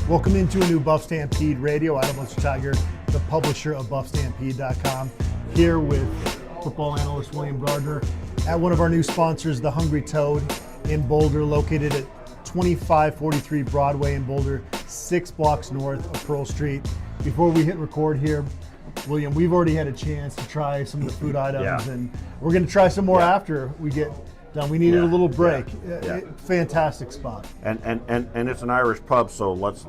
Welcome into a new BuffStampede Radio. I'm Mr. Tiger, the publisher of BuffStampede.com, here with football analyst William Gardner at one of our new sponsors, the Hungry Toad in Boulder, located at 2543 Broadway in Boulder, 6 blocks north of Pearl Street. Before we hit record here, William, we've already had a chance to try some of the food items, and we're going to try some more after we get done. We needed a little break. Fantastic spot. And it's an Irish pub, so let's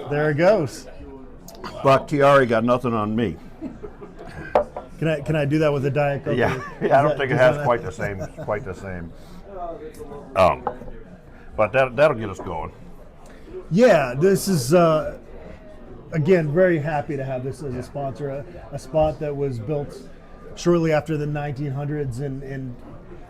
There it goes. Bakhtiari got nothing on me. Can I do that with a Diet Coke? Yeah, I don't think it has quite the same. But that'll get us going. Yeah, this is again very happy to have this as a sponsor. A spot that was built shortly after the 1900s, and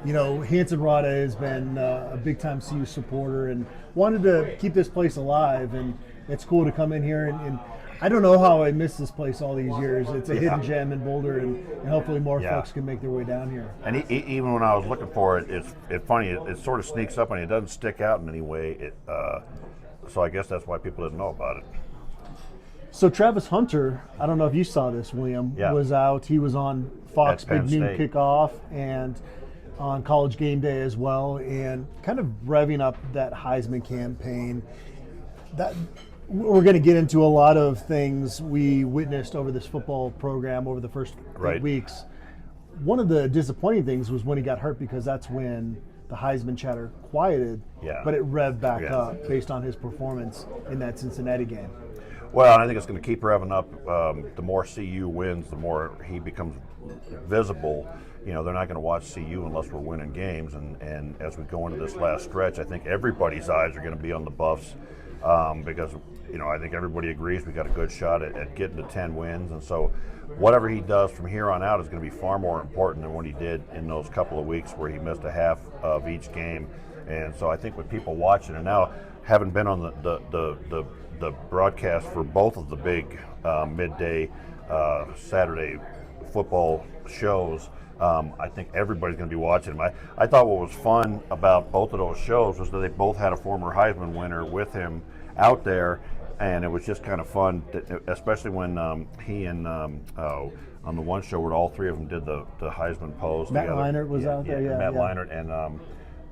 you know, Hanson Rada has been a big time CU supporter and wanted to keep this place alive, and it's cool to come in here and I don't know how I missed this place all these years. It's a hidden gem in Boulder, and hopefully more folks can make their way down here. And even when I was looking for it, it's funny. It sort of sneaks up and it doesn't stick out in any way. So I guess that's why people didn't know about it. So Travis Hunter, I don't know if you saw this, William, was out. He was on Fox Big Noon Kickoff and on College Game Day as well, and kind of revving up that Heisman campaign. That we're going to get into a lot of things we witnessed over this football program over the first 8 weeks. One of the disappointing things was when he got hurt, because that's when the Heisman chatter quieted, but it revved back up based on his performance in that Cincinnati game. Well, I think it's going to keep revving up. The more CU wins, the more he becomes visible. You know, they're not going to watch CU unless we're winning games. And as we go into this last stretch, I think everybody's eyes are going to be on the Buffs because, you know, I think everybody agrees we got a good shot at getting to 10 wins. And so whatever he does from here on out is going to be far more important than what he did in those couple of weeks where he missed a half of each game. And so I think with people watching, and now having been on the broadcast for both of the big midday Saturday football shows, I think everybody's going to be watching them. I thought what was fun about both of those shows was that they both had a former Heisman winner with him out there, and it was just kind of fun, especially when he and on the one show where all three of them did the Heisman pose Matt together. Leinart was out there, Matt Leinart and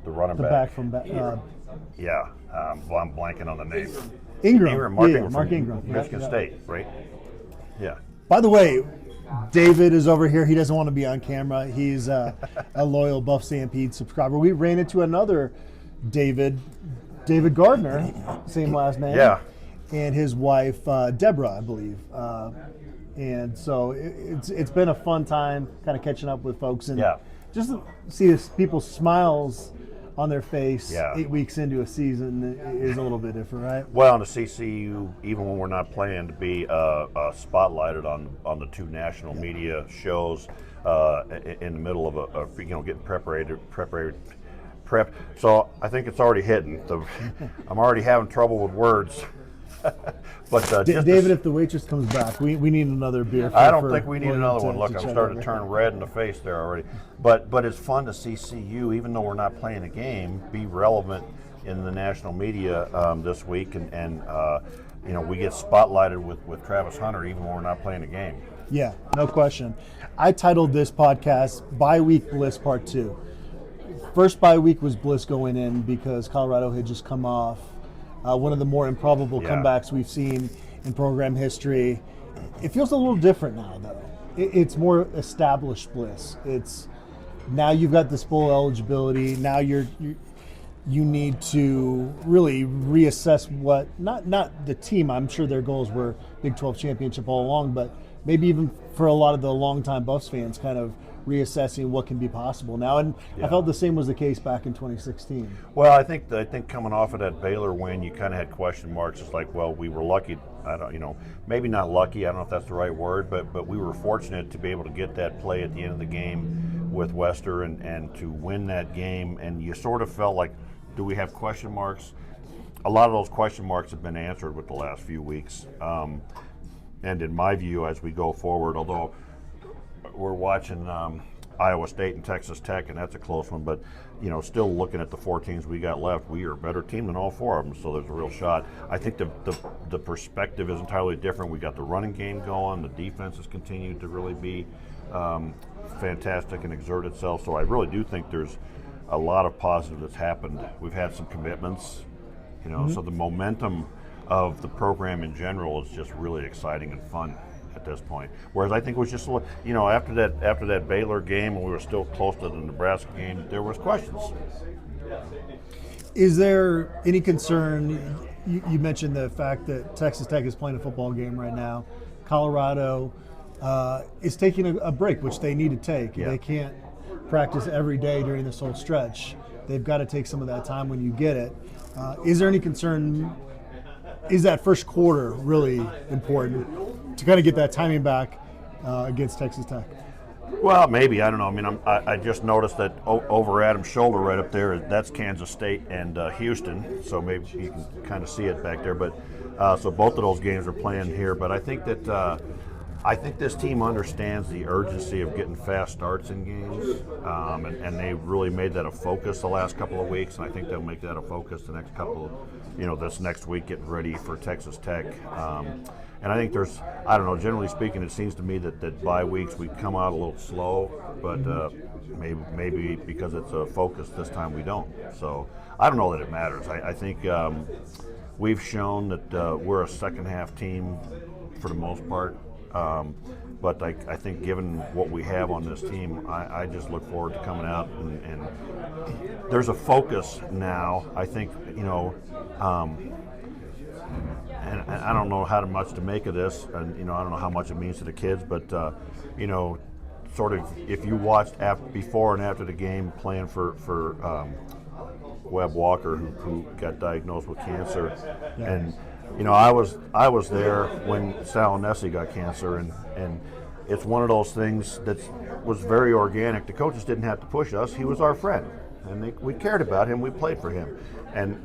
the running back. From well, I'm blanking on the name. Mark Ingram. Michigan State, right? Yeah. By the way, David is over here. He doesn't want to be on camera. He's a loyal Buff Stampede subscriber. We ran into another David Gardner, same last name. Yeah. And his wife, Deborah, I believe. And so it's been a fun time kind of catching up with folks. And just to see people's smiles on their face 8 weeks into a season is a little bit different, right? Well, and to see CU, even when we're not playing, to be spotlighted on the two national media shows in the middle of getting prepped. So I think it's already hitting. I'm already having trouble with words. But David, if the waitress comes back, we need another beer. I don't think we need another one. Look, I'm starting to turn red in the face there already. But it's fun to see CU, even though we're not playing a game, be relevant in the national media this week, and you know, we get spotlighted with Travis Hunter even when we're not playing a game. Yeah, no question. I titled this podcast "Bye Week Bliss Part 2." First bye week was bliss going in because Colorado had just come off one of the more improbable comebacks we've seen in program history. It feels a little different now, though. It's more established bliss. It's now you've got this bowl eligibility. Now you need to really reassess what not the team. I'm sure their goals were Big 12 championship all along, but maybe even for a lot of the longtime Buffs fans, kind of reassessing what can be possible now. And I felt the same was the case back in 2016. Well, I think coming off of that Baylor win, you kind of had question marks. It's like, well, we were lucky. Maybe not lucky. I don't know if that's the right word, but we were fortunate to be able to get that play at the end of the game with Wester and to win that game. And you sort of felt like, do we have question marks? A lot of those question marks have been answered with the last few weeks. And in my view, as we go forward, although we're watching Iowa State and Texas Tech, and that's a close one. But still looking at the 4 teams we got left, we are a better team than all 4 of them. So there's a real shot. I think the perspective is entirely different. We got the running game going. The defense has continued to really be fantastic and exert itself. So I really do think there's a lot of positive that's happened. We've had some commitments, so the momentum of the program in general is just really exciting and fun at this point. Whereas I think it was just, after that Baylor game, when we were still close to the Nebraska game, there was questions. Is there any concern? You mentioned the fact that Texas Tech is playing a football game right now. Colorado is taking a break, which they need to take. Yeah. They can't practice every day during this whole stretch. They've got to take some of that time when you get it. Is there any concern? Is that first quarter really important to kind of get that timing back against Texas Tech? Well, maybe. I don't know. I mean, I just noticed that over Adam's shoulder right up there, that's Kansas State and Houston. So maybe you can kind of see it back there. But so both of those games are playing here. But I think that I think this team understands the urgency of getting fast starts in games, and they really made that a focus the last couple of weeks. And I think they'll make that a focus the next couple of, this next week, getting ready for Texas Tech. And I think I don't know, generally speaking, it seems to me that bye weeks we come out a little slow, but maybe because it's a focus this time we don't. So I don't know that it matters. I think we've shown that we're a second half team for the most part. But I think given what we have on this team, I just look forward to coming out and there's a focus now. I think, and I don't know how much to make of this, and I don't know how much it means to the kids, but sort of if you watched before and after the game playing for Webb Walker, who got diagnosed with cancer, and I was there when Sal and Nessie got cancer, and it's one of those things that was very organic. The coaches didn't have to push us. He was our friend, and we cared about him. We played for him, and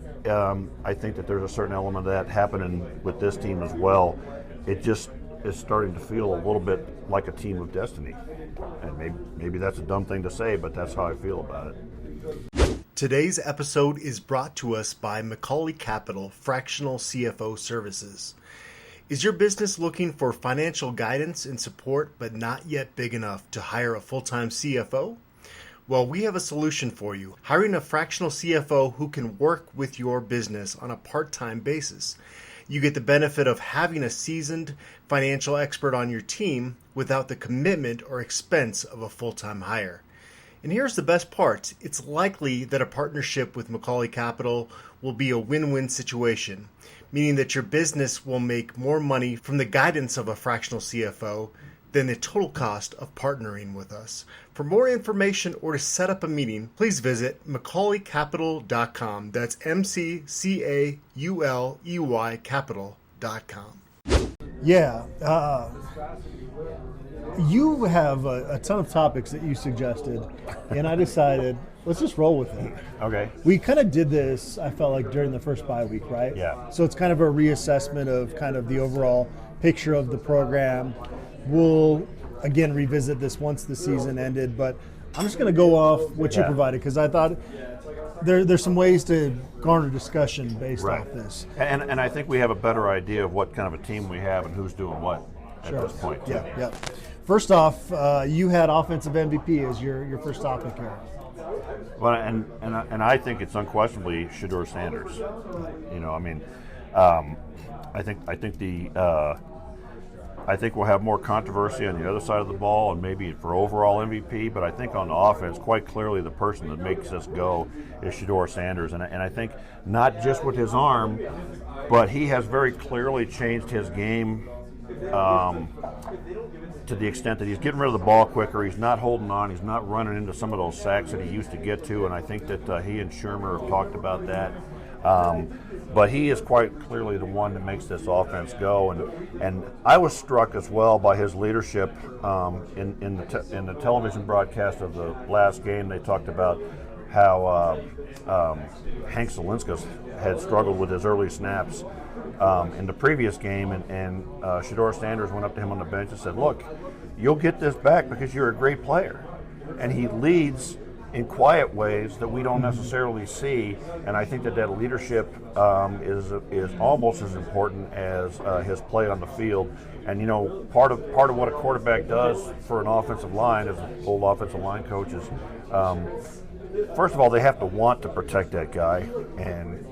I think that there's a certain element of that happening with this team as well. It just is starting to feel a little bit like a team of destiny, and maybe that's a dumb thing to say, but that's how I feel about it. Today's episode is brought to us by Macaulay Capital Fractional CFO Services. Is your business looking for financial guidance and support but not yet big enough to hire a full-time CFO? Well, we have a solution for you. Hiring a fractional CFO who can work with your business on a part-time basis. You get the benefit of having a seasoned financial expert on your team without the commitment or expense of a full-time hire. And here's the best part. It's likely that a partnership with Macaulay Capital will be a win-win situation, meaning that your business will make more money from the guidance of a fractional CFO than the total cost of partnering with us. For more information or to set up a meeting, please visit MacaulayCapital.com. That's MCCAULEY Capital.com. Yeah. You have a ton of topics that you suggested, and I decided, let's just roll with it. Okay. We kind of did this, I felt like, during the first bye week, right? Yeah. So it's kind of a reassessment of kind of the overall picture of the program. We'll, again, revisit this once the season ended, but I'm just going to go off what you provided, because I thought there's some ways to garner discussion based off this. And I think we have a better idea of what kind of a team we have and who's doing what at this point. Yeah. First off, you had offensive MVP as your first topic here. Well, and I think it's unquestionably Shedeur Sanders. I think we'll have more controversy on the other side of the ball and maybe for overall MVP, but I think on the offense, quite clearly the person that makes us go is Shedeur Sanders. And I think not just with his arm, but he has very clearly changed his game to the extent that he's getting rid of the ball quicker. He's not holding on. He's not running into some of those sacks that he used to get to, and I think that he and Shermer have talked about that. But he is quite clearly the one that makes this offense go, and I was struck as well by his leadership in the television broadcast of the last game. They talked about how Hank Zelinskas had struggled with his early snaps in the previous game, and Shedeur Sanders went up to him on the bench and said, "Look, you'll get this back because you're a great player." and he leads in quiet ways that we don't necessarily see, and I think that leadership is almost as important as his play on the field. And part of what a quarterback does for an offensive line, as an old offensive line coach, is first of all, they have to want to protect that guy, and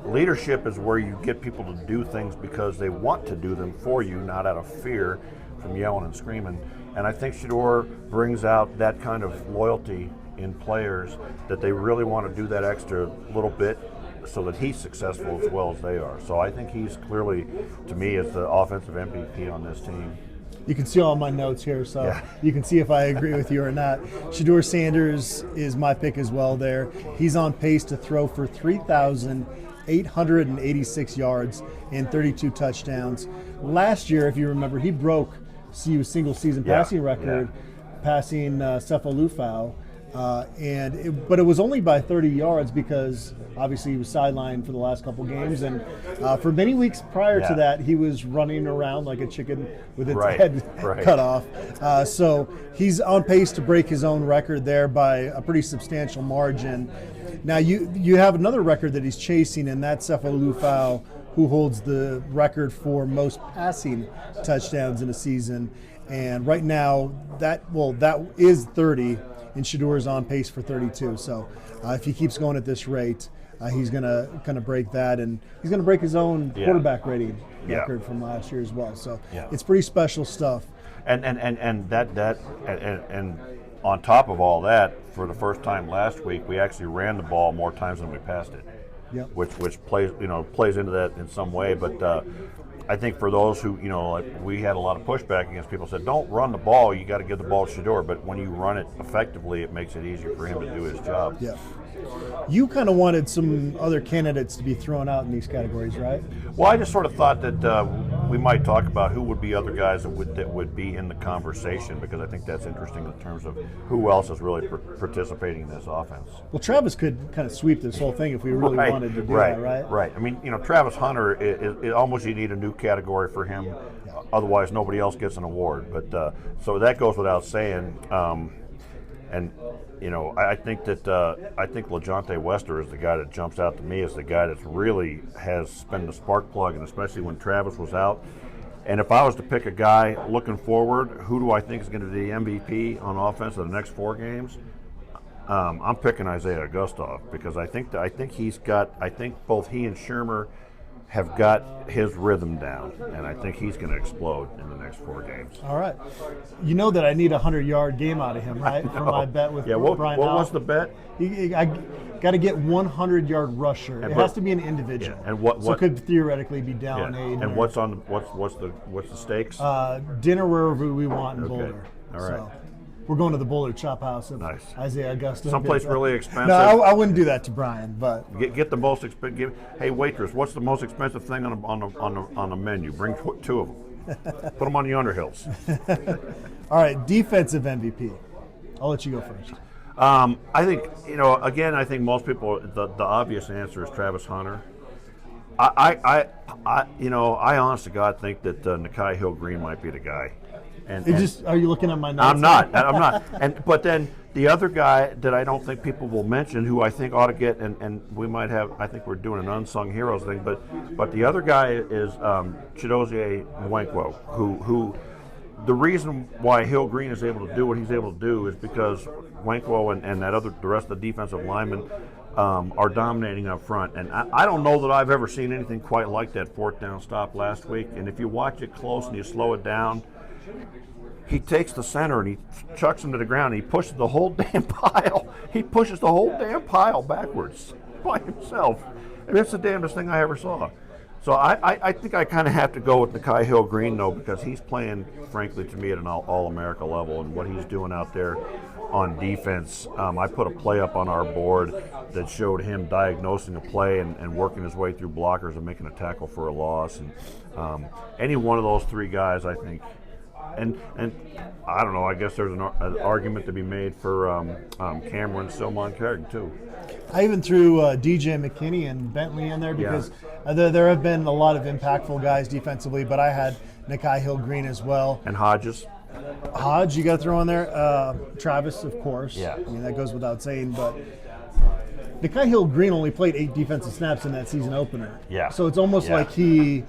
leadership is where you get people to do things because they want to do them for you, not out of fear from yelling and screaming. And I think Shedeur brings out that kind of loyalty in players, that they really want to do that extra little bit so that he's successful as well as they are. So I think he's clearly, to me, is the offensive MVP on this team. You can see all my notes here, so Yeah. you can see if I agree with you or not. Shedeur Sanders is my pick as well there. He's on pace to throw for 3,886 yards and 32 touchdowns. Last year, if you remember, he broke CU's single-season passing record, passing Cephalufau. But it was only by 30 yards because obviously he was sidelined for the last couple games, and for many weeks prior to that he was running around like a chicken with its head cut off. So he's on pace to break his own record there by a pretty substantial margin. Now you have another record that he's chasing, and that's Cephalufau, who holds the record for most passing touchdowns in a season. And right now that is 30. And Shedeur is on pace for 32. So if he keeps going at this rate, he's going to kind of break that, and he's going to break his own quarterback rating record from last year as well. So it's pretty special stuff. And on top of all that, for the first time last week, we actually ran the ball more times than we passed it. Yep. Which plays into that in some way, but I think for those who we had a lot of pushback against people said, don't run the ball, you got to give the ball to Shedeur, but when you run it effectively, it makes it easier for him to do his job. Yeah. You kind of wanted some other candidates to be thrown out in these categories, right? Well, I just sort of thought that we might talk about who would be other guys that would be in the conversation, because I think that's interesting in terms of who else is really participating in this offense. Well, Travis could kind of sweep this whole thing if we really wanted to do that, right? Right. I mean, Travis Hunter, it almost you need a new category for him. Yeah. Otherwise, nobody else gets an award. But so that goes without saying. I think that LaJohntay Wester is the guy that jumps out to me as the guy that really has been the spark plug, and especially when Travis was out. And if I was to pick a guy looking forward, who do I think is going to be the MVP on offense in the next 4 games? I'm picking Isaiah Gustav, because I think both he and Shermer have got his rhythm down, and I think he's going to explode in the next 4 games. All right. You know that I need a 100-yard game out of him, right? For my bet with Brian. What was the bet? I got to get 100-yard rusher. It has to be an individual. Yeah. And what? So it could theoretically be down 8. And what's the stakes? Dinner wherever we want in Boulder. All right. So we're going to the Boulder Chop House of Isaiah Augusta. Someplace really expensive. No, I wouldn't do that to Brian, but get the most expensive. Hey waitress, what's the most expensive thing on the menu? Bring 2 of them. Put them on the Underhills. All right, defensive MVP. I'll let you go first. I think I think most people, the obvious answer is Travis Hunter. I honest to God think that Nikhai Hill-Green might be the guy. Are you looking at my notes? I'm not. But then the other guy that I don't think people will mention, who I think ought to get, and we might have, I think we're doing an unsung heroes thing, but the other guy is Chidozie Nwankwo, who the reason why Hill-Green is able to do what he's able to do is because Nwankwo and the rest of the defensive linemen are dominating up front. And I don't know that I've ever seen anything quite like that 4th down stop last week. And if you watch it close and you slow it down, he takes the center and he chucks him to the ground. And he pushes the whole damn pile. He pushes the whole damn pile backwards by himself. And it's the damnedest thing I ever saw. So I think I kind of have to go with Nikhai Hill-Green, though, because he's playing, frankly, to me at an All-America level, and what he's doing out there on defense. I put a play up on our board that showed him diagnosing a play and working his way through blockers and making a tackle for a loss. And any one of those 3 guys, I think. And I don't know, I guess there's an argument to be made for Cameron Silmon-Carrigan, too. I even threw DJ McKinney and Bentley in there because there have been a lot of impactful guys defensively, but I had Nikhai Hill-Green as well. And Hodges. Hodge, you got to throw in there. Travis, of course. Yeah. I mean, that goes without saying. But Nikai Hill-Green only played 8 defensive snaps in that season opener. Yeah. So it's almost Yeah. like he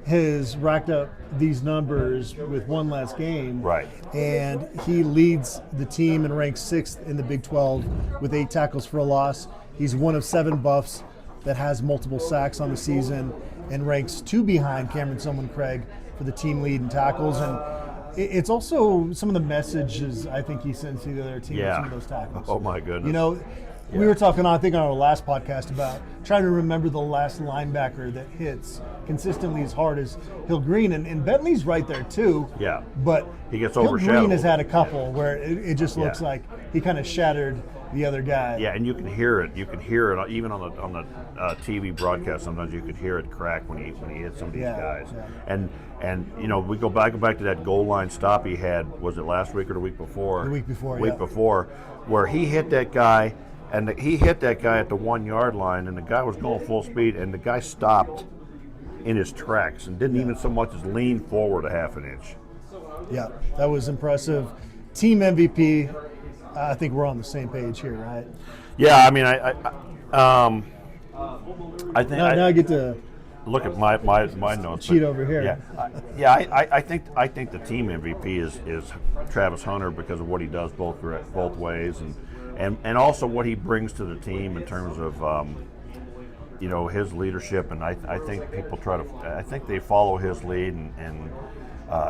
has racked up these numbers with one last game. Right. And he leads the team and ranks 6th in the Big 12 with 8 tackles for a loss. He's one of 7 Buffs that has multiple sacks on the season and ranks 2 behind Cameron Silman-Craig for the team lead in tackles. And it's also some of the messages I think he sends to the other team with some of those tackles. Oh, my goodness. You know, we were talking, I think, on our last podcast about trying to remember the last linebacker that hits consistently as hard as Hill-Green. And Bentley's right there, too. Yeah. But he gets Hill-Green overshadowed. has had a couple where it just looks Yeah. like he kind of shattered the other guy. Yeah, and you can hear it. You can hear it even on the TV broadcast. Sometimes you could hear it crack when he hit some of these guys. Yeah. And you know, we go back to that goal line stop he had. Was it last week or the week before? The week before. Week before, where he hit that guy, and he hit that guy at the 1 yard line, and the guy was going full speed, and the guy stopped in his tracks and didn't even so much as lean forward a half an inch. Yeah, that was impressive. Team MVP. I think we're on the same page here, right? Yeah, I mean, I think Now I get to look at my notes. cheat over here. Yeah, I think the team MVP is Travis Hunter because of what he does both ways, and also what he brings to the team in terms of you know, his leadership, and I think people I think they follow his lead, and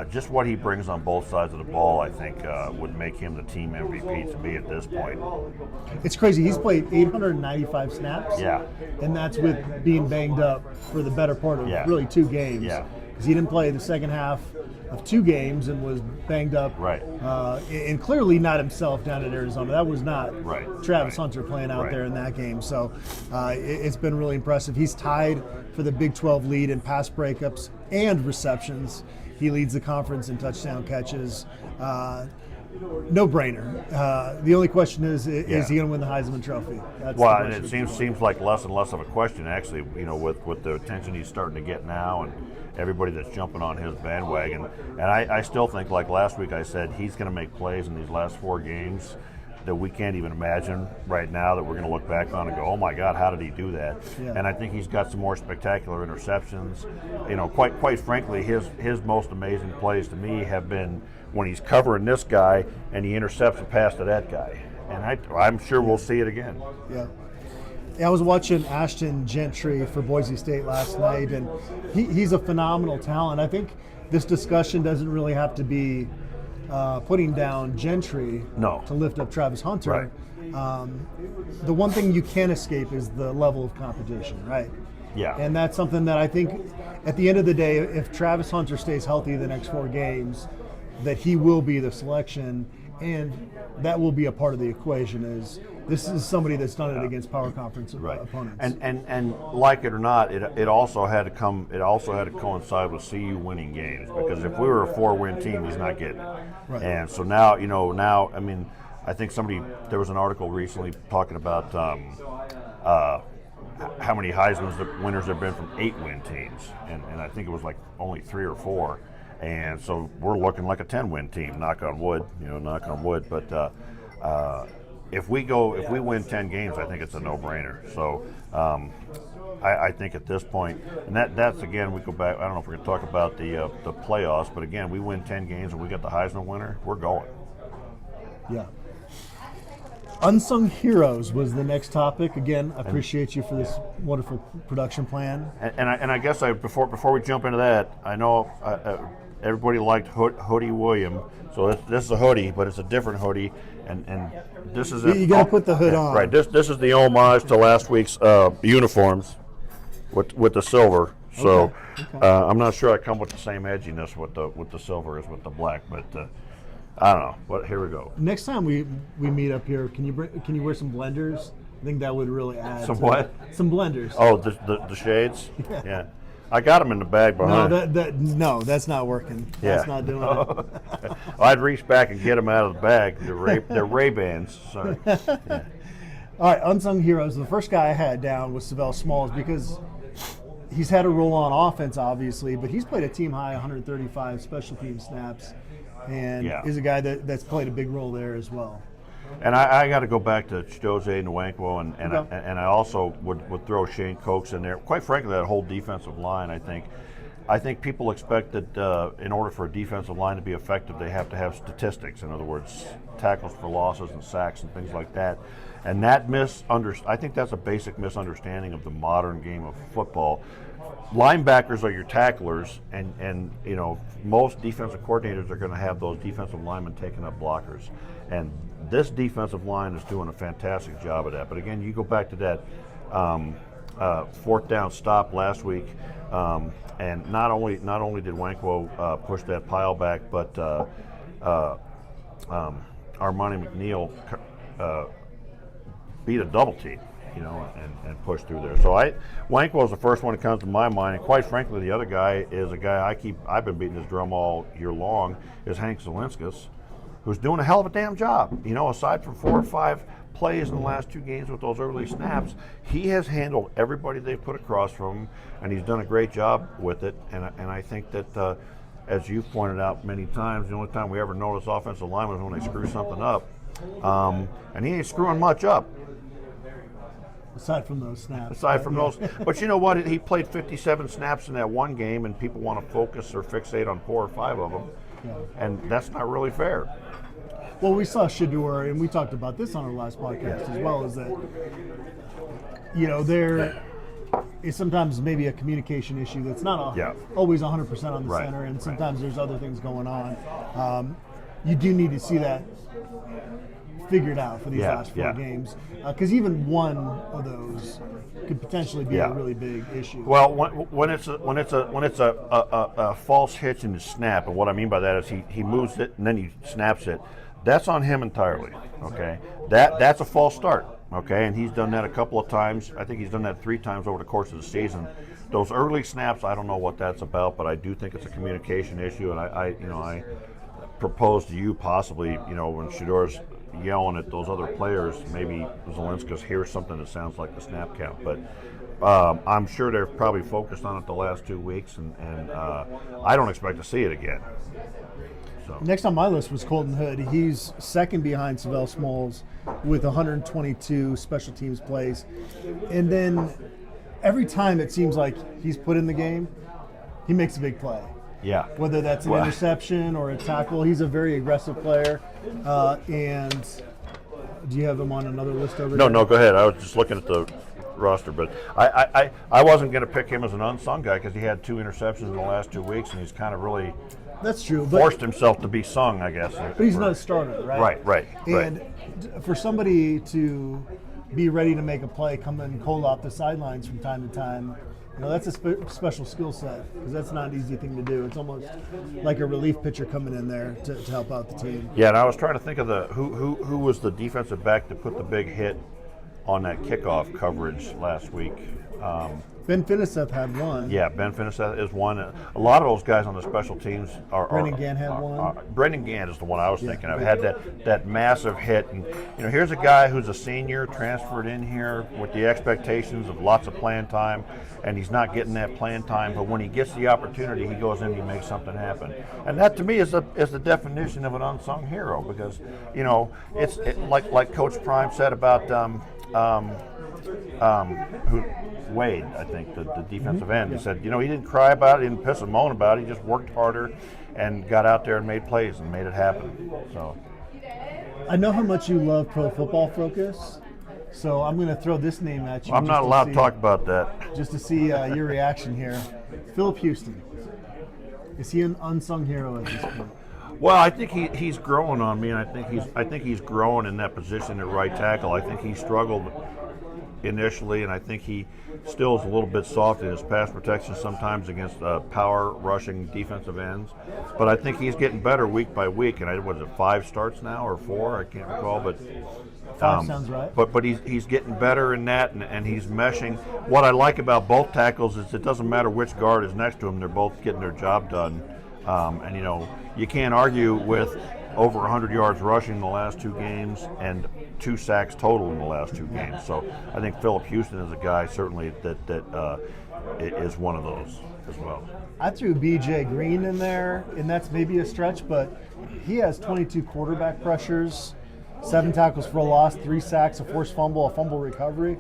just what he brings on both sides of the ball, I think would make him the team MVP to me at this point. It's crazy. He's played 895 snaps. Yeah. And that's with being banged up for the better part of really 2 games. Yeah. Because he didn't play the second half of 2 games and was banged up. Right. And clearly not himself down in Arizona. That was not Travis Hunter playing out there in that game. So it's been really impressive. He's tied for the Big 12 lead in pass breakups and receptions. He leads the conference in touchdown catches. No brainer. The only question is he going to win the Heisman Trophy? That's well, and it seems like less and less of a question, actually, you know, with the attention he's starting to get now and everybody that's jumping on his bandwagon. And I still think, like last week I said, he's going to make plays in these last 4 games that we can't even imagine right now, that we're going to look back on and go, oh my God, how did he do that? Yeah. And I think he's got some more spectacular interceptions. You know, quite frankly, his most amazing plays to me have been when he's covering this guy and he intercepts a pass to that guy. And I'm sure we'll see it again. Yeah. I was watching Ashton Gentry for Boise State last night, and he's a phenomenal talent. I think this discussion doesn't really have to be putting down Gentry to lift up Travis Hunter. Right. The one thing you can't escape is the level of competition, right? Yeah. And that's something that I think at the end of the day, if Travis Hunter stays healthy the next 4 games, that he will be the selection, and that will be a part of the equation. Is this is somebody that's done it against power conference opponents. And like it or not, it also had to coincide with CU winning games, because if we were a 4-win team, he's not getting it. Right. And so now, I mean, I think there was an article recently talking about how many Heisman winners there have been from 8-win teams, and I think it was like only 3 or 4. And so we're looking like a 10-win team, knock on wood. But if we win 10 games, I think it's a no-brainer. So I think at this point, and that's again, we go back. I don't know if we're going to talk about the playoffs, but again, we win 10 games and we got the Heisman winner. We're going. Yeah. Unsung heroes was the next topic. Again, I appreciate you for this wonderful production plan. And I guess before we jump into that, I know everybody liked Hoodie William, so this is a hoodie, but it's a different hoodie, and this is you got to put the hood on. Right. This is the homage to last week's uniforms with the silver. So Okay. I'm not sure I come with the same edginess with the silver as with the black, but I don't know. But here we go. Next time we meet up here, can you wear some blenders? I think that would really add. Some what? Some blenders. Oh, the shades. Yeah. I got them in the bag behind. No, that's not working. Yeah. That's not doing it. I'd reach back and get them out of the bag. They're Ray-Bans. Sorry. Yeah. All right, unsung heroes. The first guy I had down was Savell Smalls, because he's had a role on offense, obviously, but he's played a team high 135 special team snaps. and is a guy that's played a big role there as well. And I got to go back to Chidoze Nwankwo, and I also would throw Shane Cokes in there. Quite frankly, that whole defensive line, I think people expect that in order for a defensive line to be effective, they have to have statistics. In other words, tackles for losses and sacks and things like that. And that I think that's a basic misunderstanding of the modern game of football. Linebackers are your tacklers, and you know, most defensive coordinators are going to have those defensive linemen taking up blockers. And this defensive line is doing a fantastic job of that. But again, you go back to that fourth down stop last week, and not only did Nwankwo push that pile back, but Armani McNeil beat a double team, you know, and pushed through there. So Nwankwo is the first one that comes to my mind, and quite frankly, the other guy is a guy I've been beating his drum all year long, is Hank Zelinskas, who's doing a hell of a damn job. You know, aside from 4 or 5 plays in the last 2 games with those early snaps, he has handled everybody they've put across from him, and he's done a great job with it. And I think that, as you've pointed out many times, the only time we ever notice offensive linemen is when they screw something up, and he ain't screwing much up. Aside from those snaps. But you know what? He played 57 snaps in that one game, and people want to focus or fixate on 4 or 5 of them, and that's not really fair. Well, we saw Shedeur, and we talked about this on our last podcast as well, is that, you know, there is sometimes maybe a communication issue that's not always 100% on the center, and sometimes there's other things going on. You do need to see that figured out for these last 4 games, because even one of those could potentially be a really big issue. Well, when it's a false hitch in the snap, and what I mean by that is he moves it and then he snaps it. That's on him entirely. Okay, that's a false start. Okay, and he's done that a couple of times. I think he's done that 3 times over the course of the season. Those early snaps, I don't know what that's about, but I do think it's a communication issue, and I propose to you possibly, you know, when Shedeur's yelling at those other players, maybe Zelinskas hears something that sounds like the snap count. But I'm sure they're probably focused on it the last 2 weeks, and I don't expect to see it again. So. Next on my list was Colton Hood. He's second behind Savell Smalls with 122 special teams plays. And then every time it seems like he's put in the game, he makes a big play. Yeah. Whether that's an interception or a tackle, he's a very aggressive player. And do you have him on another list over there? No, go ahead. I was just looking at the roster, but I wasn't going to pick him as an unsung guy because he had 2 interceptions in the last 2 weeks, and he's kind of really forced himself to be sung, I guess. But he's not a starter, right? Right. And for somebody to be ready to make a play, come and cold off the sidelines from time to time, you know, that's a special skill set, because that's not an easy thing to do. It's almost like a relief pitcher coming in there to help out the team. Yeah, and I was trying to think of who was the defensive back that put the big hit on that kickoff coverage last week. Ben Finiseth had one. Yeah, Ben Finiseth is one. A lot of those guys on the special teams are. Brendan Gant had one. Brendan Gant is the one I was thinking of. Had that massive hit, and you know, here's a guy who's a senior, transferred in here with the expectations of lots of playing time, and he's not getting that playing time. But when he gets the opportunity, he goes in and he makes something happen. And that to me is the definition of an unsung hero, because you know it's like Coach Prime said about Wade, I think, the defensive end. He said, you know, he didn't cry about it, he didn't piss and moan about it. He just worked harder and got out there and made plays and made it happen. So, I know how much you love Pro Football Focus, so I'm going to throw this name at you. I'm not allowed to talk about that. Just to see your reaction here. Philip Houston. Is he an unsung hero at this point? Well, I think he's growing on me, and I think he's growing in that position at right tackle. I think he struggled initially, and I think he still is a little bit soft in his pass protection sometimes against power rushing defensive ends. But I think he's getting better week by week. And was it 5 starts now or 4? I can't recall, but 5 sounds right. But he's getting better in that, and he's meshing. What I like about both tackles is it doesn't matter which guard is next to him; they're both getting their job done. And you know, you can't argue with over 100 yards rushing in the last 2 games and 2 sacks total in the last 2 games. So I think Philip Houston is a guy certainly that is one of those. as well. I threw B.J. Green in there, and that's maybe a stretch, but he has 22 quarterback pressures, 7 tackles for a loss, 3 sacks, a forced fumble, a fumble recovery.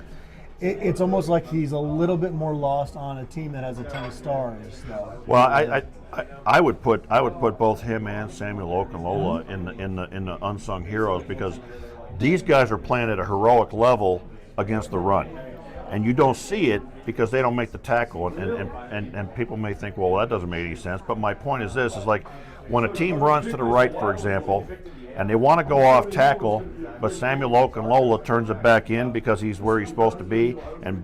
It's almost like he's a little bit more lost on a team that has a ton of stars, though. Well, I would put both him and Samuel Okunlola in the unsung heroes, because these guys are playing at a heroic level against the run, and you don't see it because they don't make the tackle, and people may think, well, that doesn't make any sense. But my point is this: is like when a team runs to the right, for example, and they want to go off tackle, but Samuel Okunlola turns it back in because he's where he's supposed to be, and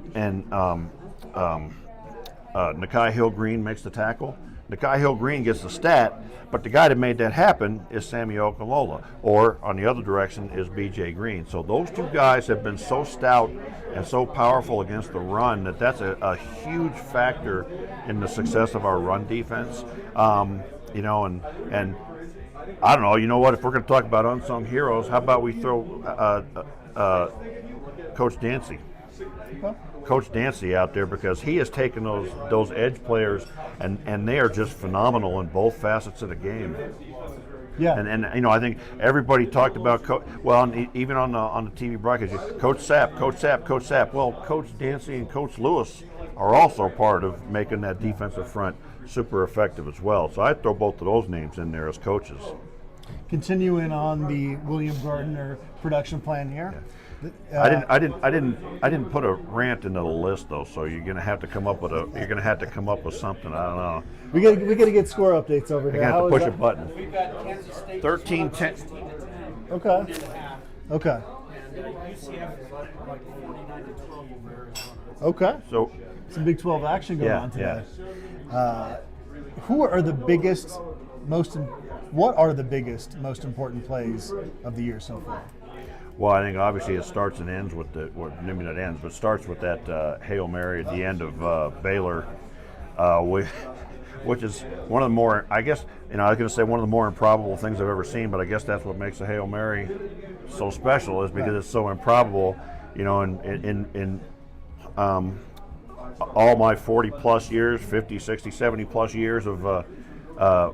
Nakai Hill-Green makes the tackle. Nakai Hill-Green gets the stat, but the guy that made that happen is Samuel Okunlola, or on the other direction is B.J. Green. So those two guys have been so stout and so powerful against the run that's a huge factor in the success of our run defense. You know, and I don't know, you know what, if we're going to talk about unsung heroes, how about we throw Coach Dancy. Coach Dancy out there, because he has taken those edge players and they are just phenomenal in both facets of the game. Yeah. And you know, I think everybody talked about even on the TV broadcast, Coach Sapp. Well, Coach Dancy and Coach Lewis are also part of making that defensive front super effective as well. So I'd throw both of those names in there as coaches. Continuing on the William Gardner production plan here. Yeah. I didn't put a rant into the list though, so you're gonna have to come up with something. I don't know. We gotta get score updates over here. I got to push a button. We've got Kansas State 13-10. Okay. Okay. And UCF is like 49 to 12 over Arizona. Okay. So Some Big 12 action going on today. Yeah. Who are the biggest, most important plays of the year so far? Well, I think obviously it starts and ends with maybe not ends, but starts with that Hail Mary at the end of Baylor, which is one of the more, I guess, I was going to say one of the more improbable things I've ever seen, but I guess that's what makes a Hail Mary so special, is because it's so improbable. In all my 40 plus years, 50, 60, 70 plus years of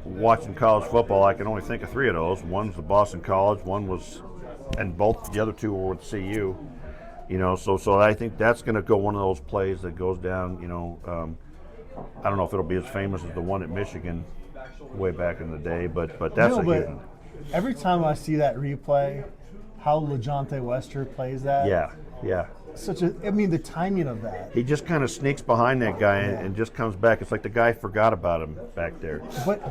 watching college football, I can only think of 3 of those. One's the Boston College, and both the other 2 were with CU. So I think that's going to go one of those plays that goes down. I don't know if it'll be as famous as the one at Michigan way back in the day, but that's huge. Every time I see that replay, how LeJohntay Wester plays that. Yeah. The timing of that. He just kind of sneaks behind that guy and just comes back. It's like the guy forgot about him back there. But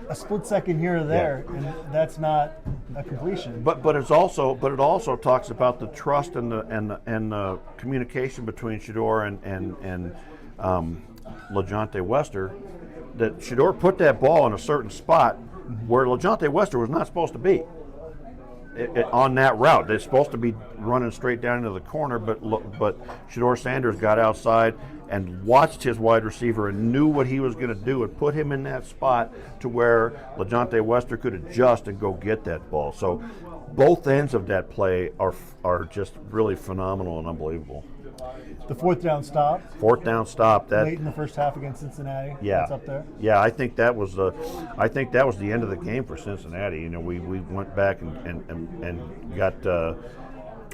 a split second here or there, and that's not a completion. But it also talks about the trust and the communication between Shedeur and LeJohntay Wester. That Shedeur put that ball in a certain spot where LeJohntay Wester was not supposed to be. On that route, they're supposed to be running straight down into the corner, but Shedeur Sanders got outside and watched his wide receiver and knew what he was going to do and put him in that spot to where LeJohntay Wester could adjust and go get that ball. So both ends of that play are just really phenomenal and unbelievable. The fourth down stop. That Late in the first half against Cincinnati. Yeah, that's up there. Yeah, I think that was the end of the game for Cincinnati. We went back and got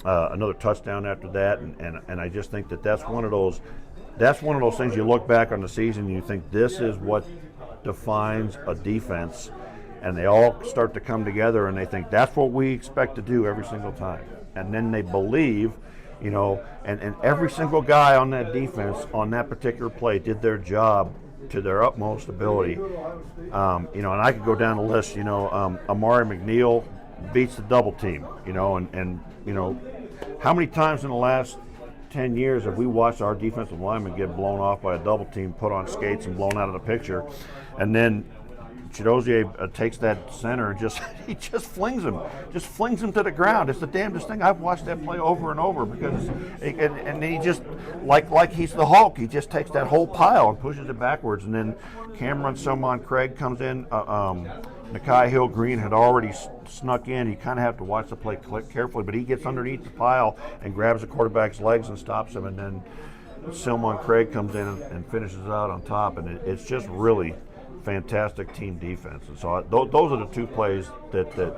another touchdown after that, and I just think that's one of those things you look back on the season and you think this is what defines a defense, and they all start to come together and they think that's what we expect to do every single time, and then they believe. And every single guy on that defense on that particular play did their job to their utmost ability. And I could go down the list. Amari McNeil beats the double team. And how many times in the last 10 years have we watched our defensive linemen get blown off by a double team, put on skates, and blown out of the picture, and then Chidozie takes that center and he just flings him to the ground. It's the damnedest thing. I've watched that play over and over because and he just like he's the Hulk. He just takes that whole pile and pushes it backwards. And then Cameron Somon Craig comes in. Nakai Hill-Green had already snuck in. You kind of have to watch the play carefully, but he gets underneath the pile and grabs the quarterback's legs and stops him. And then Silmon Craig comes in and finishes out on top, and it's just really fantastic team defense. And so those are the two plays that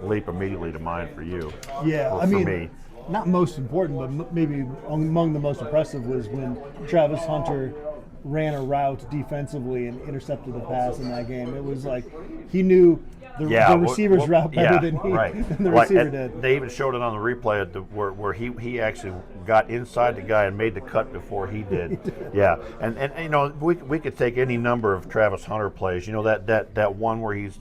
leap immediately to mind for you. Yeah, or I for mean, me. not most important, but maybe among the most impressive was when Travis Hunter ran a route defensively and intercepted the pass in that game. It was like he knew the receiver's route better than the receiver did. They even showed it on the replay where he actually got inside the guy and made the cut before he did. Yeah, and you know, we could take any number of Travis Hunter plays. You know, that one where he's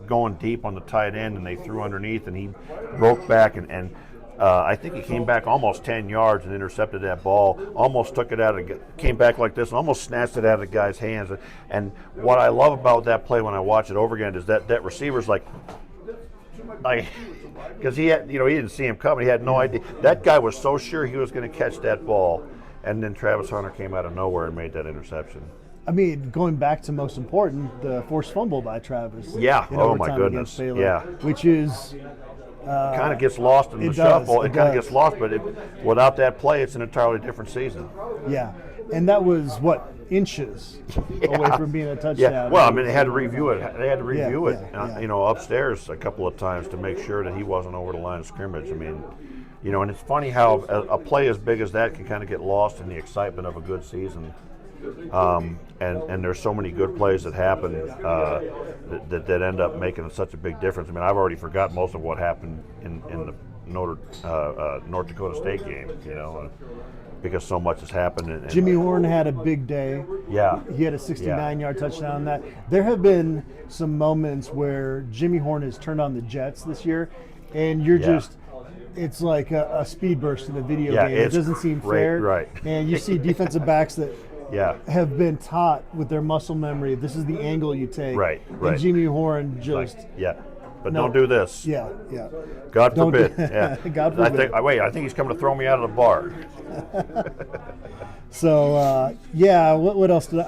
going deep on the tight end and they threw underneath and he broke back and I think he came back almost 10 yards and intercepted that ball, almost took it came back like this and almost snatched it out of the guy's hands. And what I love about that play when I watch it over again is that receiver's like, because he didn't see him coming, he had no idea. That guy was so sure he was going to catch that ball, and then Travis Hunter came out of nowhere and made that interception. I mean, going back to most important, the forced fumble by Travis. Yeah, oh my goodness. Baylor, yeah. Which is... kind of gets lost in the shuffle. It kind of gets lost, but without that play, it's an entirely different season. Yeah, and that was, inches away from being a touchdown. Yeah, well, I mean, they had to review it. They had to review it, yeah. Upstairs a couple of times to make sure that he wasn't over the line of scrimmage. I mean, and it's funny how a play as big as that can kind of get lost in the excitement of a good season. And there's so many good plays that happen that end up making such a big difference. I mean, I've already forgotten most of what happened in the North Dakota State game, because so much has happened. And Jimmy Horn had a big day. Yeah. He had a 69-yard touchdown on that. There have been some moments where Jimmy Horn has turned on the Jets this year, and you're just... It's like a speed burst in a video game. It doesn't seem fair. Right. And you see defensive backs that have been taught with their muscle memory, this is the angle you take. Right. And Jimmy Horn just... But don't do this. Yeah. God forbid. Yeah. God forbid. I think he's coming to throw me out of the bar. So, what else did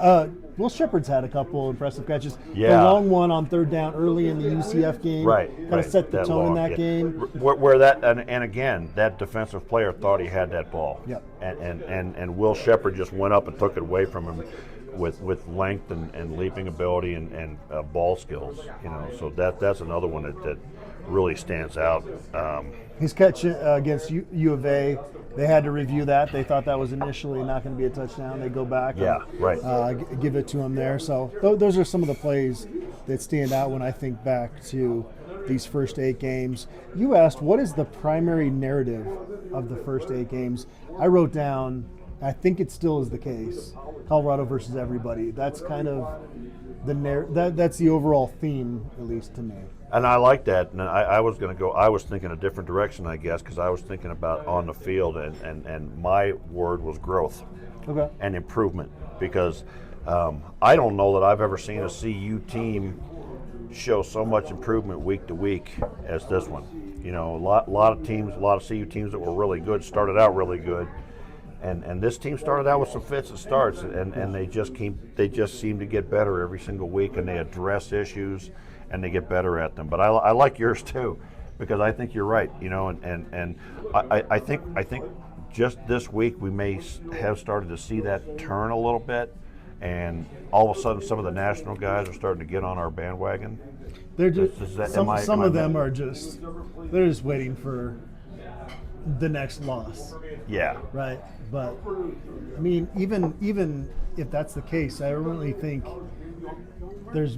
Will Shepherd's had a couple impressive catches. Yeah. The long one on third down early in the UCF game. Kind of set the tone in that game. Where that, and again, that defensive player thought he had that ball. Yep. And Will Shepherd just went up and took it away from him with length and leaping ability and ball skills. So that's another one that really stands out. His catch against U of A, they had to review that. They thought that was initially not going to be a touchdown. They go back and give it to him there. So those are some of the plays that stand out when I think back to these first 8 games. You asked, what is the primary narrative of the first 8 games? I wrote down, I think it still is the case, Colorado versus everybody. That's kind of that's the overall theme, at least to me. And I like that. And I was thinking a different direction, I guess, because I was thinking about on the field, and my word was growth and improvement, because I don't know that I've ever seen a CU team show so much improvement week to week as this one. A lot of CU teams that were really good started out really good. And this team started out with some fits and starts, and they just seem to get better every single week, and they address issues and they get better at them. But I like yours too, because I think you're right. And I think just this week we may have started to see that turn a little bit, and all of a sudden some of the national guys are starting to get on our bandwagon. They're just some of them are just waiting for the next loss. Yeah. Right. But I mean, even if that's the case, I really think there's.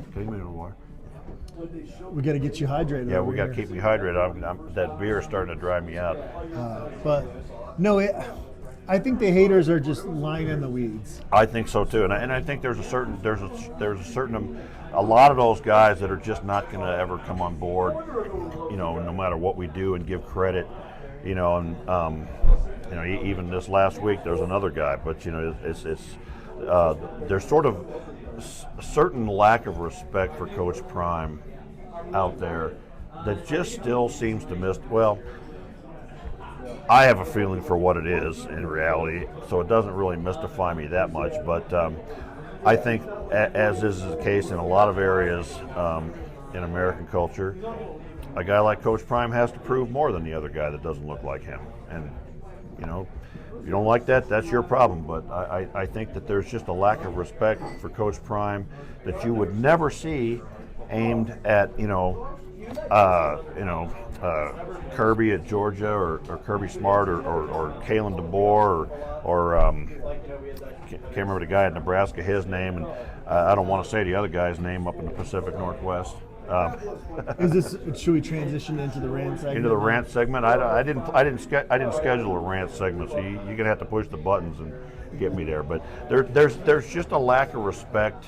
We got to get you hydrated. Yeah, we got to keep me hydrated. That beer is starting to dry me out. But no, I think the haters are just lying in the weeds. I think so too, and I think there's a lot of those guys that are just not going to ever come on board. No matter what we do and give credit. Even this last week there's another guy, but there's sort of a certain lack of respect for Coach Prime out there that just still seems to miss. Well, I have a feeling for what it is in reality, so it doesn't really mystify me that much. But I think, as is the case in a lot of areas in American culture, a guy like Coach Prime has to prove more than the other guy that doesn't look like him. And If you don't like that, that's your problem. But I think that there's just a lack of respect for Coach Prime that you would never see aimed at Kirby at Georgia or Kirby Smart or Kalen DeBoer or can't remember the guy at Nebraska, his name, and I don't want to say the other guy's name up in the Pacific Northwest. Should we transition into the rant segment? Into the rant segment, I didn't schedule a rant segment, so you're gonna have to push the buttons and get me there. But there's just a lack of respect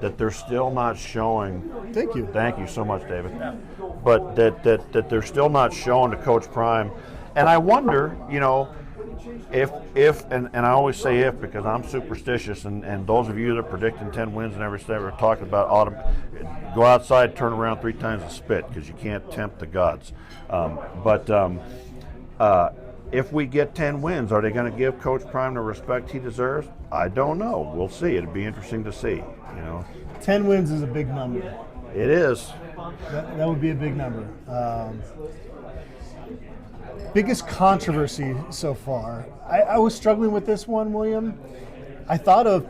that they're still not showing. Thank you so much, David. But that they're still not showing to Coach Prime, and I wonder, if and I always say if because I'm superstitious, and those of you that are predicting 10 wins and everything are talking about go outside, turn around 3 times and spit because you can't tempt the gods. If we get 10 wins, are they going to give Coach Prime the respect he deserves? I don't know. We'll see. It'd be interesting to see. 10 wins is a big number. It is. That would be a big number. Biggest controversy so far. I was struggling with this one, William. I thought of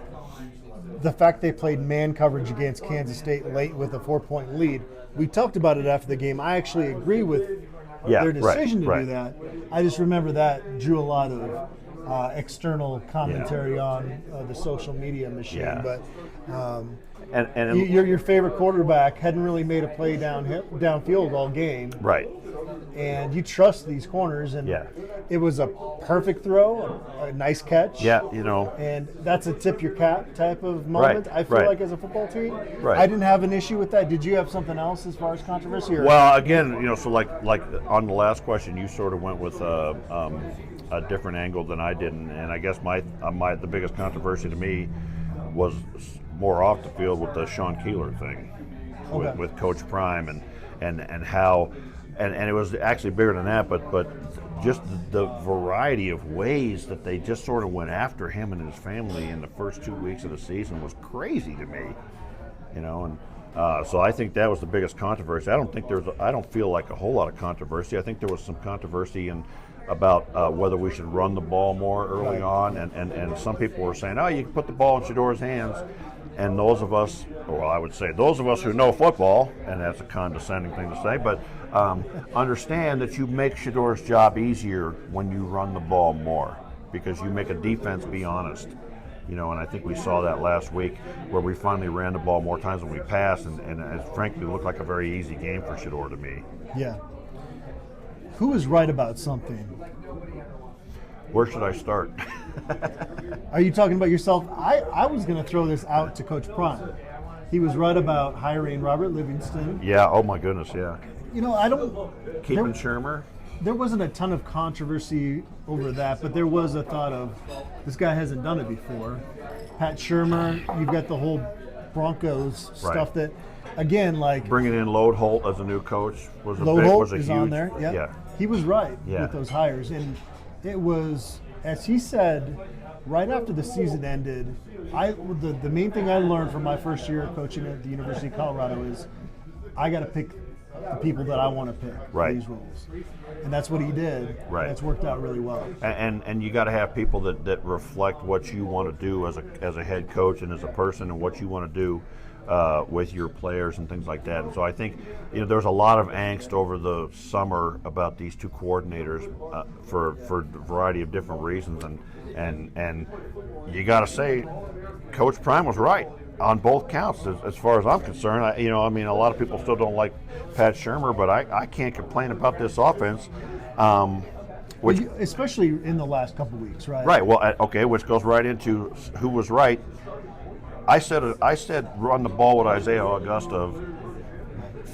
the fact they played man coverage against Kansas State late with a 4-point lead. We talked about it after the game. I actually agree with their decision to do that. I just remember that drew a lot of external commentary on the social media machine. Yeah. But and your favorite quarterback hadn't really made a play downfield all game. Right. And you trust these corners, and it was a perfect throw, a nice catch. Yeah, And that's a tip your cap type of moment, I feel like, as a football team. Right. I didn't have an issue with that. Did you have something else as far as controversy? Well, again, so like on the last question, you sort of went with a different angle than I did, and I guess the biggest controversy to me was more off the field with the Sean Keeler thing with Coach Prime and how. And it was actually bigger than that, but just the variety of ways that they just sort of went after him and his family in the first 2 weeks of the season was crazy to me, And so I think that was the biggest controversy. I don't feel like a whole lot of controversy. I think there was some controversy about whether we should run the ball more early on, and some people were saying, you can put the ball in Shador's hands. And those of us who know football, and that's a condescending thing to say, but understand that you make Shador's job easier when you run the ball more because you make a defense be honest. And I think we saw that last week where we finally ran the ball more times than we passed, and it frankly looked like a very easy game for Shador to me. Yeah. Who is right about something? Where should I start? Are you talking about yourself? I was going to throw this out to Coach Prime. He was right about hiring Robert Livingston. Yeah, oh my goodness, yeah. I don't... Keeping Shermer? There wasn't a ton of controversy over that, but there was a thought of, this guy hasn't done it before. Pat Shermer, you've got the whole Broncos stuff that, again, like... Bringing in Lode Holt as a new coach was a huge... on there, yeah. He was right with those hires, and it was, as he said, right after the season ended, the main thing I learned from my first year coaching at the University of Colorado is I got to pick the people that I want to pick for these roles. And that's what he did. Right. That's worked out really well. And you got to have people that reflect what you want to do as a head coach and as a person and what you want to do with your players and things like that. And so I think there's a lot of angst over the summer about these two coordinators for a variety of different reasons. And you got to say, Coach Prime was right on both counts as far as I'm concerned. A lot of people still don't like Pat Shermer, but I can't complain about this offense. Especially in the last couple of weeks, right? Right. Well, okay, which goes right into who was right. I said run the ball with Isaiah Augusta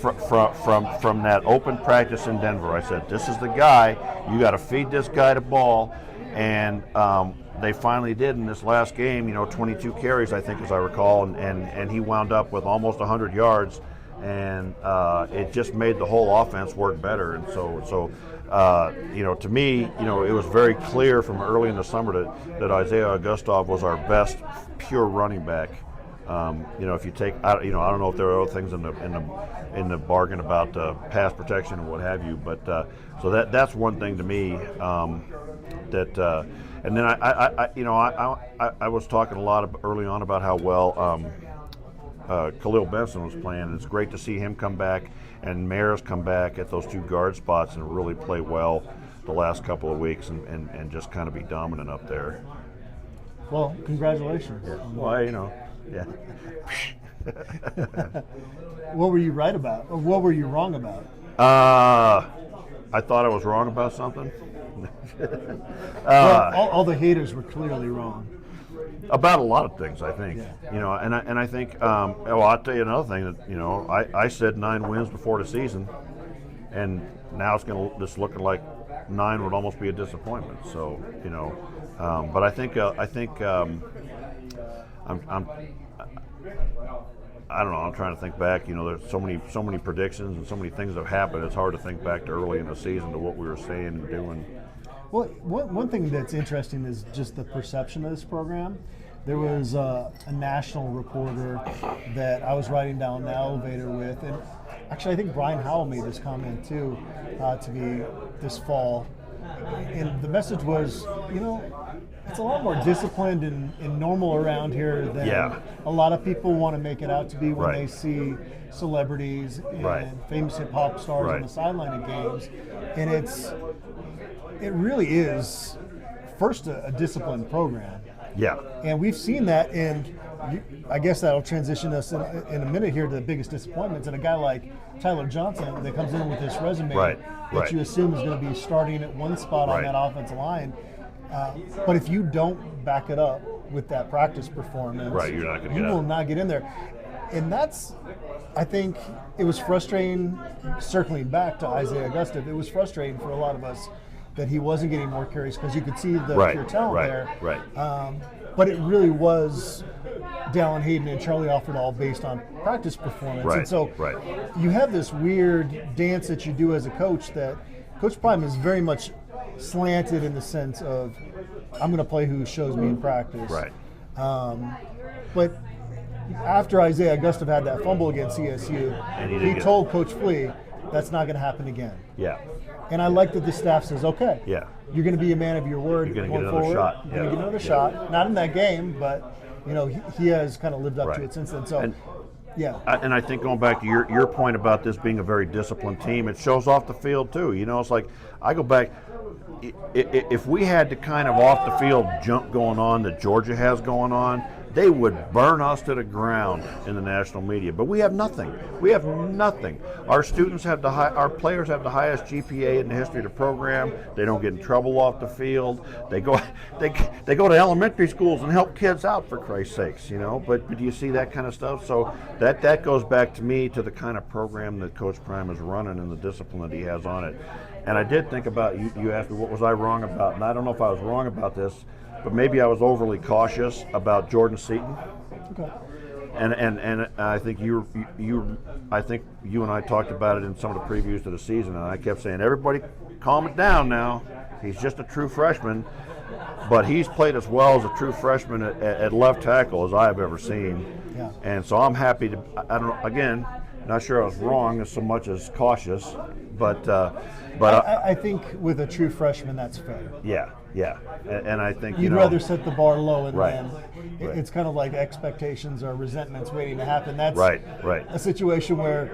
from that open practice in Denver. I said, this is the guy. You got to feed this guy the ball. And they finally did in this last game, 22 carries, I think, as I recall, and he wound up with almost 100 yards. And it just made the whole offense work better. And so to me, it was very clear from early in the summer that Isaiah Augustov was our best pure running back. If you take, I don't know if there are other things in the bargain about pass protection and what have you, but so that's one thing to me And then I was talking a lot early on about how well Khalil Benson was playing. It's great to see him come back and Maris come back at those two guard spots and really play well the last couple of weeks and just kind of be dominant up there. Well, congratulations. Yeah. Well, yeah. What were you right about? Or what were you wrong about? I thought I was wrong about something. Well, all the haters were clearly wrong. About a lot of things, I think. Yeah. And I think. Well, I'll tell you another thing that I said 9 wins before the season, and now it's just looking like 9 would almost be a disappointment. So but I think I don't know. I'm trying to think back. There's so many predictions and so many things have happened. It's hard to think back to early in the season to what we were saying and doing. Well, one thing that's interesting is just the perception of this program. There was a national reporter that I was riding down the elevator with, and actually I think Brian Howell made this comment too, to me this fall. And the message was, it's a lot more disciplined and normal around here than a lot of people want to make it out to be when they see celebrities and famous hip hop stars on the sideline of games. And it really is first a disciplined program. Yeah. And we've seen that, and I guess that'll transition us in a minute here to the biggest disappointments. And a guy like Tyler Johnson that comes in with this resume that you assume is going to be starting at one spot on that offensive line. But if you don't back it up with that practice performance, you're not going to you will not get in there. And that's, I think, it was frustrating, circling back to Isaiah Augusta, it was frustrating for a lot of us that he wasn't getting more carries because you could see the pure talent there. But it really was Dallin Hayden and Charlie Alford all based on practice performance. And so you have this weird dance that you do as a coach that Coach Prime is very much slanted in the sense of, I'm going to play who shows me in practice. But after Isaiah Augusta had that fumble against CSU, he told Coach Flea, that's not going to happen again. And I like that the staff says, okay, you're going to be a man of your word going forward. Shot. You're going to get another shot. Not in that game, but he has kind of lived up to it since then. So, and I think going back to your point about this being a very disciplined team, it shows off the field too. It's like I go back. If we had the kind of off the field junk going on that Georgia has going on, they would burn us to the ground in the national media. But we have nothing. We have nothing. Our students have our players have the highest GPA in the history of the program. They don't get in trouble off the field. They go to elementary schools and help kids out, for Christ's sakes, But do you see that kind of stuff? So that goes back to me to the kind of program that Coach Prime is running and the discipline that he has on it. And I did think about you asked me what was I wrong about, and I don't know if I was wrong about this. But maybe I was overly cautious about Jordan Seaton. Okay. And I think you and I talked about it in some of the previews to the season, and I kept saying, everybody calm it down now. He's just a true freshman, but he's played as well as a true freshman at left tackle as I have ever seen. Yeah. And so I'm happy to. I don't know. Again, not sure I was wrong as so much as cautious, but I think with a true freshman, that's fair. Yeah, and I think you'd rather set the bar low and then it's kind of like expectations or resentments waiting to happen. That's a situation where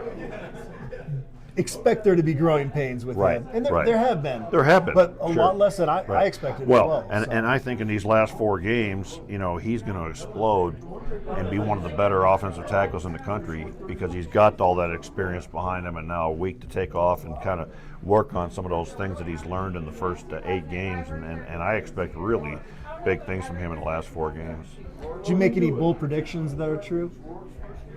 expect there to be growing pains with him, and there have been, but a lot less than I expected as well. And I think in these last 4 games, he's going to explode and be one of the better offensive tackles in the country because he's got all that experience behind him and now a week to take off and kind of work on some of those things that he's learned in the first 8 games, and I expect really big things from him in the last 4 games. Did you make any bold predictions that are true?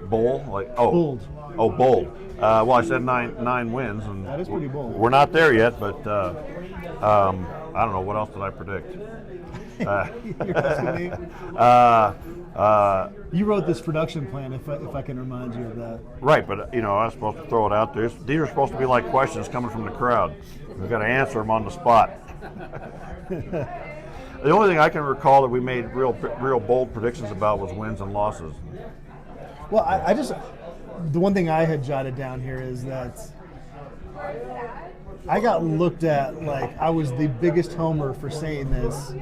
Bold? Bold. Oh, bold. Well, I said 9 wins, and that is pretty bold. We're not there yet, but I don't know. What else did I predict? You're asking me? You wrote this production plan, if I can remind you of that. Right, but I was supposed to throw it out there. These are supposed to be like questions coming from the crowd. We've got to answer them on the spot. The only thing I can recall that we made real bold predictions about was wins and losses. Well, the one thing I had jotted down here is that I got looked at like I was the biggest homer for saying this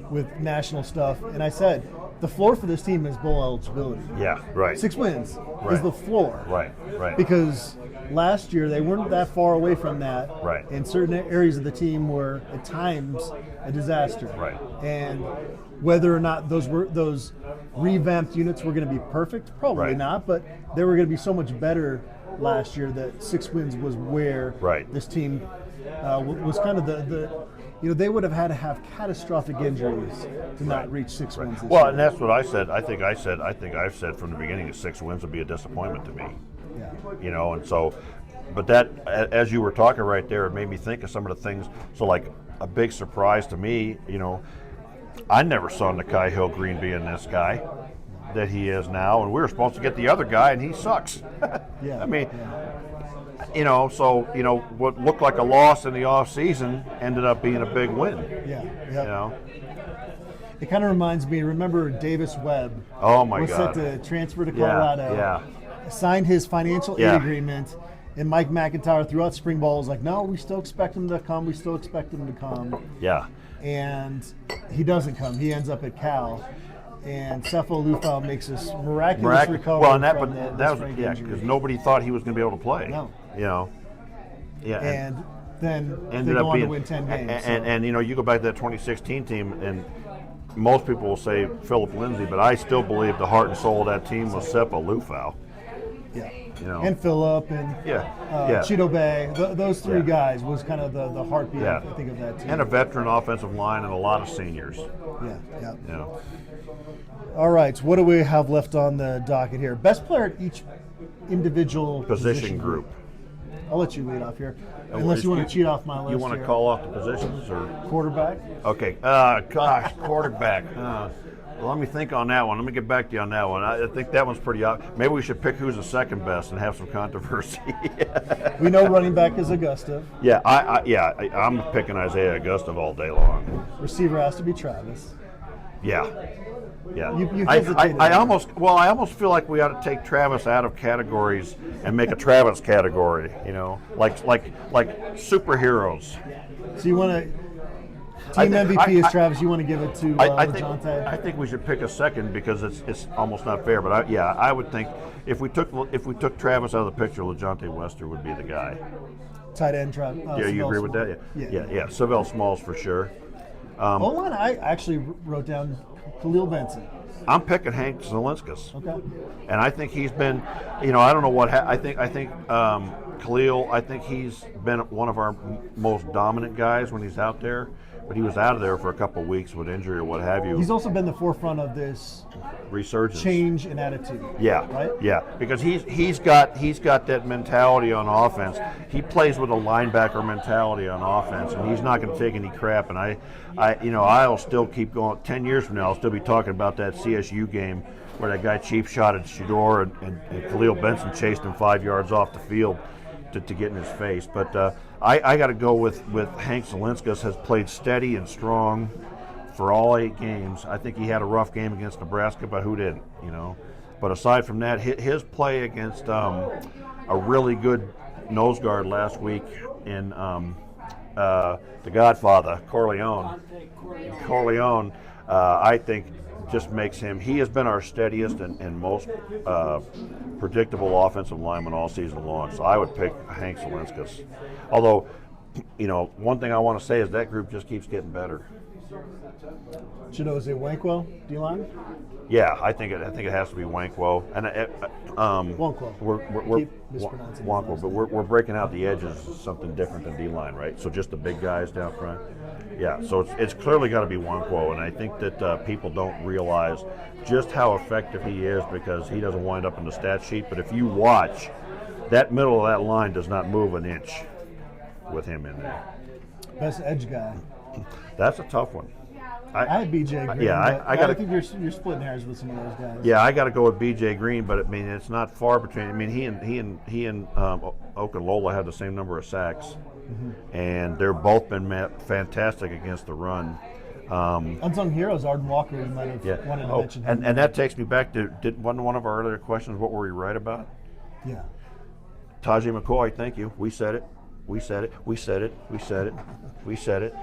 with national stuff, and I said the floor for this team is bowl eligibility. Yeah, right. 6 wins is Right. the floor. Right. Because last year they weren't that far away from that. Right. And certain areas of the team were at times a disaster. Right. And whether or not those revamped units were going to be perfect, probably Right. not, but they were going to be so much better last year that 6 wins was where Right. this team was kind of the they would have had to have catastrophic injuries to not reach 6 wins this Well, year. and that's what I said. I think I've said from the beginning that 6 wins would be a disappointment to me. Yeah. And so, but that, as you were talking right there, it made me think of some of the things. So, like a big surprise to me, I never saw Nakai Hill-Green being this guy that he is now, and we were supposed to get the other guy, and he sucks. Yeah. I mean, what looked like a loss in the off season ended up being a big win. Yeah. Yep. You It kind of reminds me, remember Davis Webb Oh my was God. set to transfer to Colorado, Yeah. signed his financial aid Yeah. agreement, and Mike McIntyre throughout spring ball was like, no, we still expect him to come, Yeah. and he doesn't come. He ends up at Cal, and Sefo Lufau makes this miraculous recovery Well, and from that was sprained because injury. nobody thought he was going to be able to play. No. Yeah. And then they ended go up on being to win 10 games. And you go back to that 2016 team, and most people will say Philip Lindsay, but I still believe the heart and soul of that team was Sefo Lufau. Yeah. You know. And Phillip and Yeah. Cheeto Bay, those three Yeah. guys was kind of the heartbeat, Yeah. I think, of that team. And a veteran offensive line and a lot of seniors. Yeah. All right, so what do we have left on the docket here? Best player at each individual Position group. I'll let you lead off here, unless you want to cheat off my list. You want to here. call off the positions or? Quarterback? Okay. Quarterback. Let me think on that one. Let me get back to you on that one. I think that one's pretty obvious. Maybe we should pick who's the second best and have some controversy. We know running back is Augusta. Yeah, I'm picking Isaiah Augusta all day long. Receiver has to be Travis. Yeah. You I hesitated. almost feel like we ought to take Travis out of categories and make a Travis category. Like superheroes. So you want to I team think- MVP is I- Travis. You want to give it to I LeJontay? think we should pick a second because it's almost not fair. But I would think if we took Travis out of the picture, LeJontay Wester would be the guy. Tight end Travis. Yeah, you agree with that? Yeah. Savell Smalls for sure. O-line, I actually wrote down Khalil Benson. I'm picking Hank Zelinskas. Okay. And I think he's been, I don't know what I think Khalil. I think he's been one of our most dominant guys when he's out there. But he was out of there for a couple of weeks with injury or what have you. He's also been the forefront of this Resurgence. change in attitude. Yeah, Right? yeah, because he's got that mentality on offense. He plays with a linebacker mentality on offense, and he's not going to take any crap. And I'll still keep going. 10 years from now, I'll still be talking about that CSU game where that guy cheap shot at Shador and Khalil Benson chased him 5 yards off the field to get in his face. But I got to go with Hank Zelinskas. Has played steady and strong for all 8 games. I think he had a rough game against Nebraska, but who didn't? But aside from that, his play against a really good nose guard last week in the Godfather, Corleone, I think just makes him. He has been our steadiest and most predictable offensive lineman all season long. So I would pick Hank Zelinskas. Although, one thing I want to say is that group just keeps getting better. Chidozie Wankwell, D-line? Yeah, I think it has to be Wankwo, and Wankwo. We're Keep mispronouncing his Wankwo, last but name. we're breaking out the edges, something different than D-line, right? So just the big guys down front. Yeah, so it's clearly got to be Wankwo, and I think that people don't realize just how effective he is because he doesn't wind up in the stat sheet. But if you watch, that middle of that line does not move an inch with him in there. Best edge guy. That's a tough one. I had BJ Green. yeah, but I gotta- think you're splitting hairs with some of those guys. Yeah, I got to go with BJ Green, but I mean it's not far between. I mean he and Okunlola had the same number of sacks, and they're both been fantastic against the run. Unsung heroes, Arden Walker, we might have wanted to mention him. and that takes me back to wasn't one of our earlier questions what were we right about? Yeah. Tajay McCoy, thank you. We said it. We said it. We said it. We said it. We said it.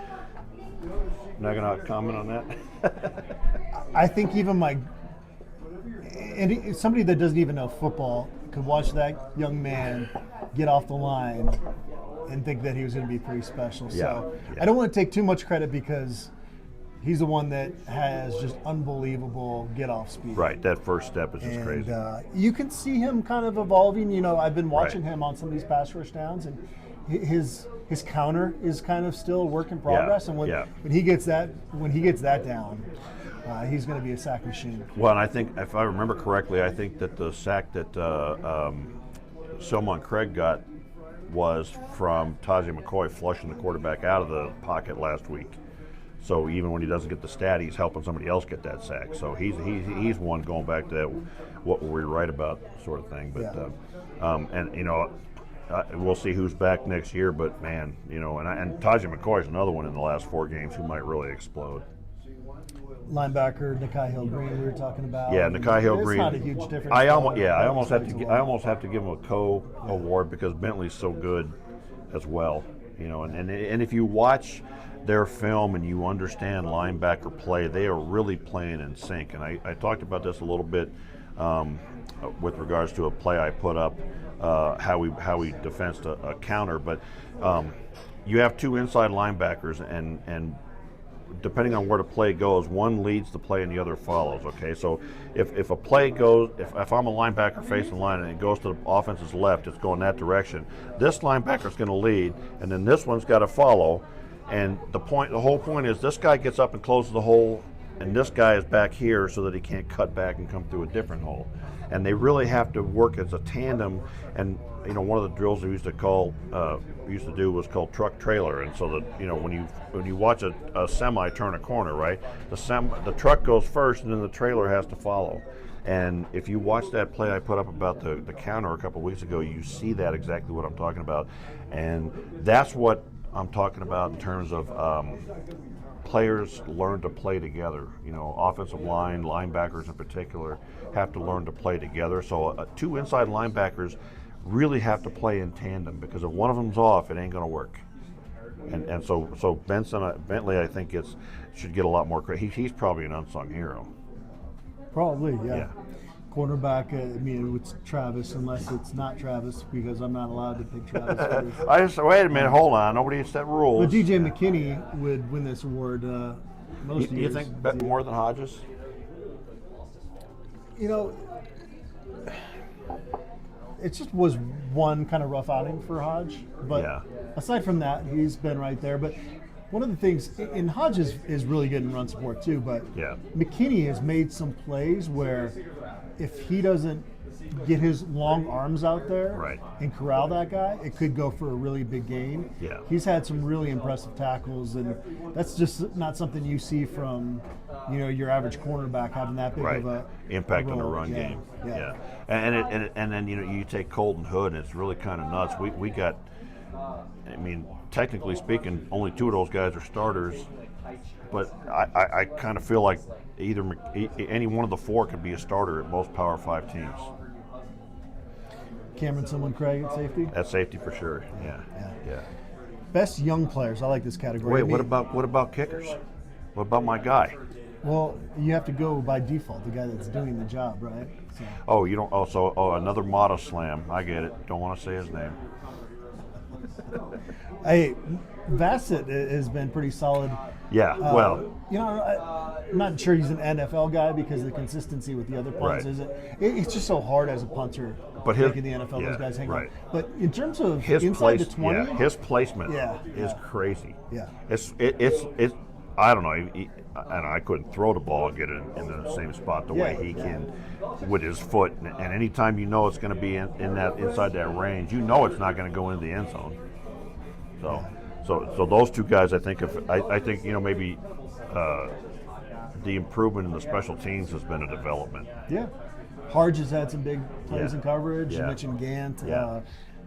Not going to comment on that? I think even somebody that doesn't even know football could watch that young man get off the line and think that he was going to be pretty special. So Yeah. I don't want to take too much credit because he's the one that has just unbelievable get-off speed. Right, that first step is just And crazy. you can see him kind of evolving. You know, I've been watching Right. him on some of these pass rush downs, and his counter is kind of still a work in progress. And when he gets that down, he's going to be a sack machine. Well, and I think, if I remember correctly, I think that the sack that Selmon Craig got was from Tajay McCoy flushing the quarterback out of the pocket last week. So even when he doesn't get the stat, he's helping somebody else get that sack. So he's one going back to that, what were we right about sort of thing. But and you know, we'll see who's back next year. But man, you know, and Tajay McCoy is another one in the last 4 games who might really explode. Linebacker Nikhai Hill-Green we were talking about. Yeah, Nikhai Hill-Green. It's not a huge difference. I almost have to give him a co-award because Bentley's so good as well. You know, and if you watch their film and you understand linebacker play, they are really playing in sync. And I talked about this a little bit with regards to a play I put up, how we defensed a counter. But you have 2 inside linebackers, and depending on where the play goes, one leads the play and the other follows. Okay, so if a play goes, if I'm a linebacker facing the line and it goes to the offense's left, it's going that direction. This linebacker's going to lead, and then this one's got to follow. And the whole point is this guy gets up and closes the hole, and this guy is back here so that he can't cut back and come through a different hole. And they really have to work as a tandem. And you know, one of the drills we used to do was called truck trailer. And so that, you know, when you watch a semi turn a corner, right, the truck goes first, and then the trailer has to follow. And if you watch that play I put up about the counter a couple of weeks ago, you see that exactly what I'm talking about. And that's what I'm talking about in terms of players learn to play together. You know, offensive line, linebackers in particular, have to learn to play together. So 2 inside linebackers really have to play in tandem, because if one of them's off, it ain't going to work. And so Bentley, I think should get a lot more credit. He's probably an unsung hero. Probably, yeah. Cornerback, I mean, it's Travis, unless it's not Travis, because I'm not allowed to pick Travis. Wait a minute, hold on. Nobody set rules. But DJ McKinney would win this award most years. You think more than Hodges? You know, it just was one kind of rough outing for Hodge. But aside from that, he's been right there. But one of the things, and Hodges is really good in run support too, but McKinney has made some plays where if he doesn't get his long arms out there and corral that guy, it could go for a really big gain. Yeah. He's had some really impressive tackles, and that's just not something you see from, you know, your average cornerback having that big of a impact role. on the run game. Yeah. And then, you know, you take Colton Hood, and it's really kind of nuts. We got, I mean, technically speaking, only 2 of those guys are starters, but I kind of feel like any one of the 4 could be a starter at most Power 5 teams. Cameron Selmon Craig at safety? At safety for sure, yeah. Best young players, I like this category. Wait, what about kickers? What about my guy? Well, you have to go by default, the guy that's doing the job, right? So. Oh, you don't. Oh, another Mata slam. I get it. Don't want to say his name. Hey, Bassett has been pretty solid. Yeah, well. You know, I'm not sure he's an NFL guy because of the consistency with the other punts isn't. It's just so hard as a punter making the NFL. Those guys hang on. But in terms of his inside the 20, his placement is crazy. Yeah, it's. I don't know. And I couldn't throw the ball and get it in the same spot the way he can with his foot. And anytime you know it's going to be in that inside that range, you know it's not going to go into the end zone. So those 2 guys, I think, you know, maybe the improvement in the special teams has been a development. Yeah, Harge has had some big plays in coverage. You mentioned Gant.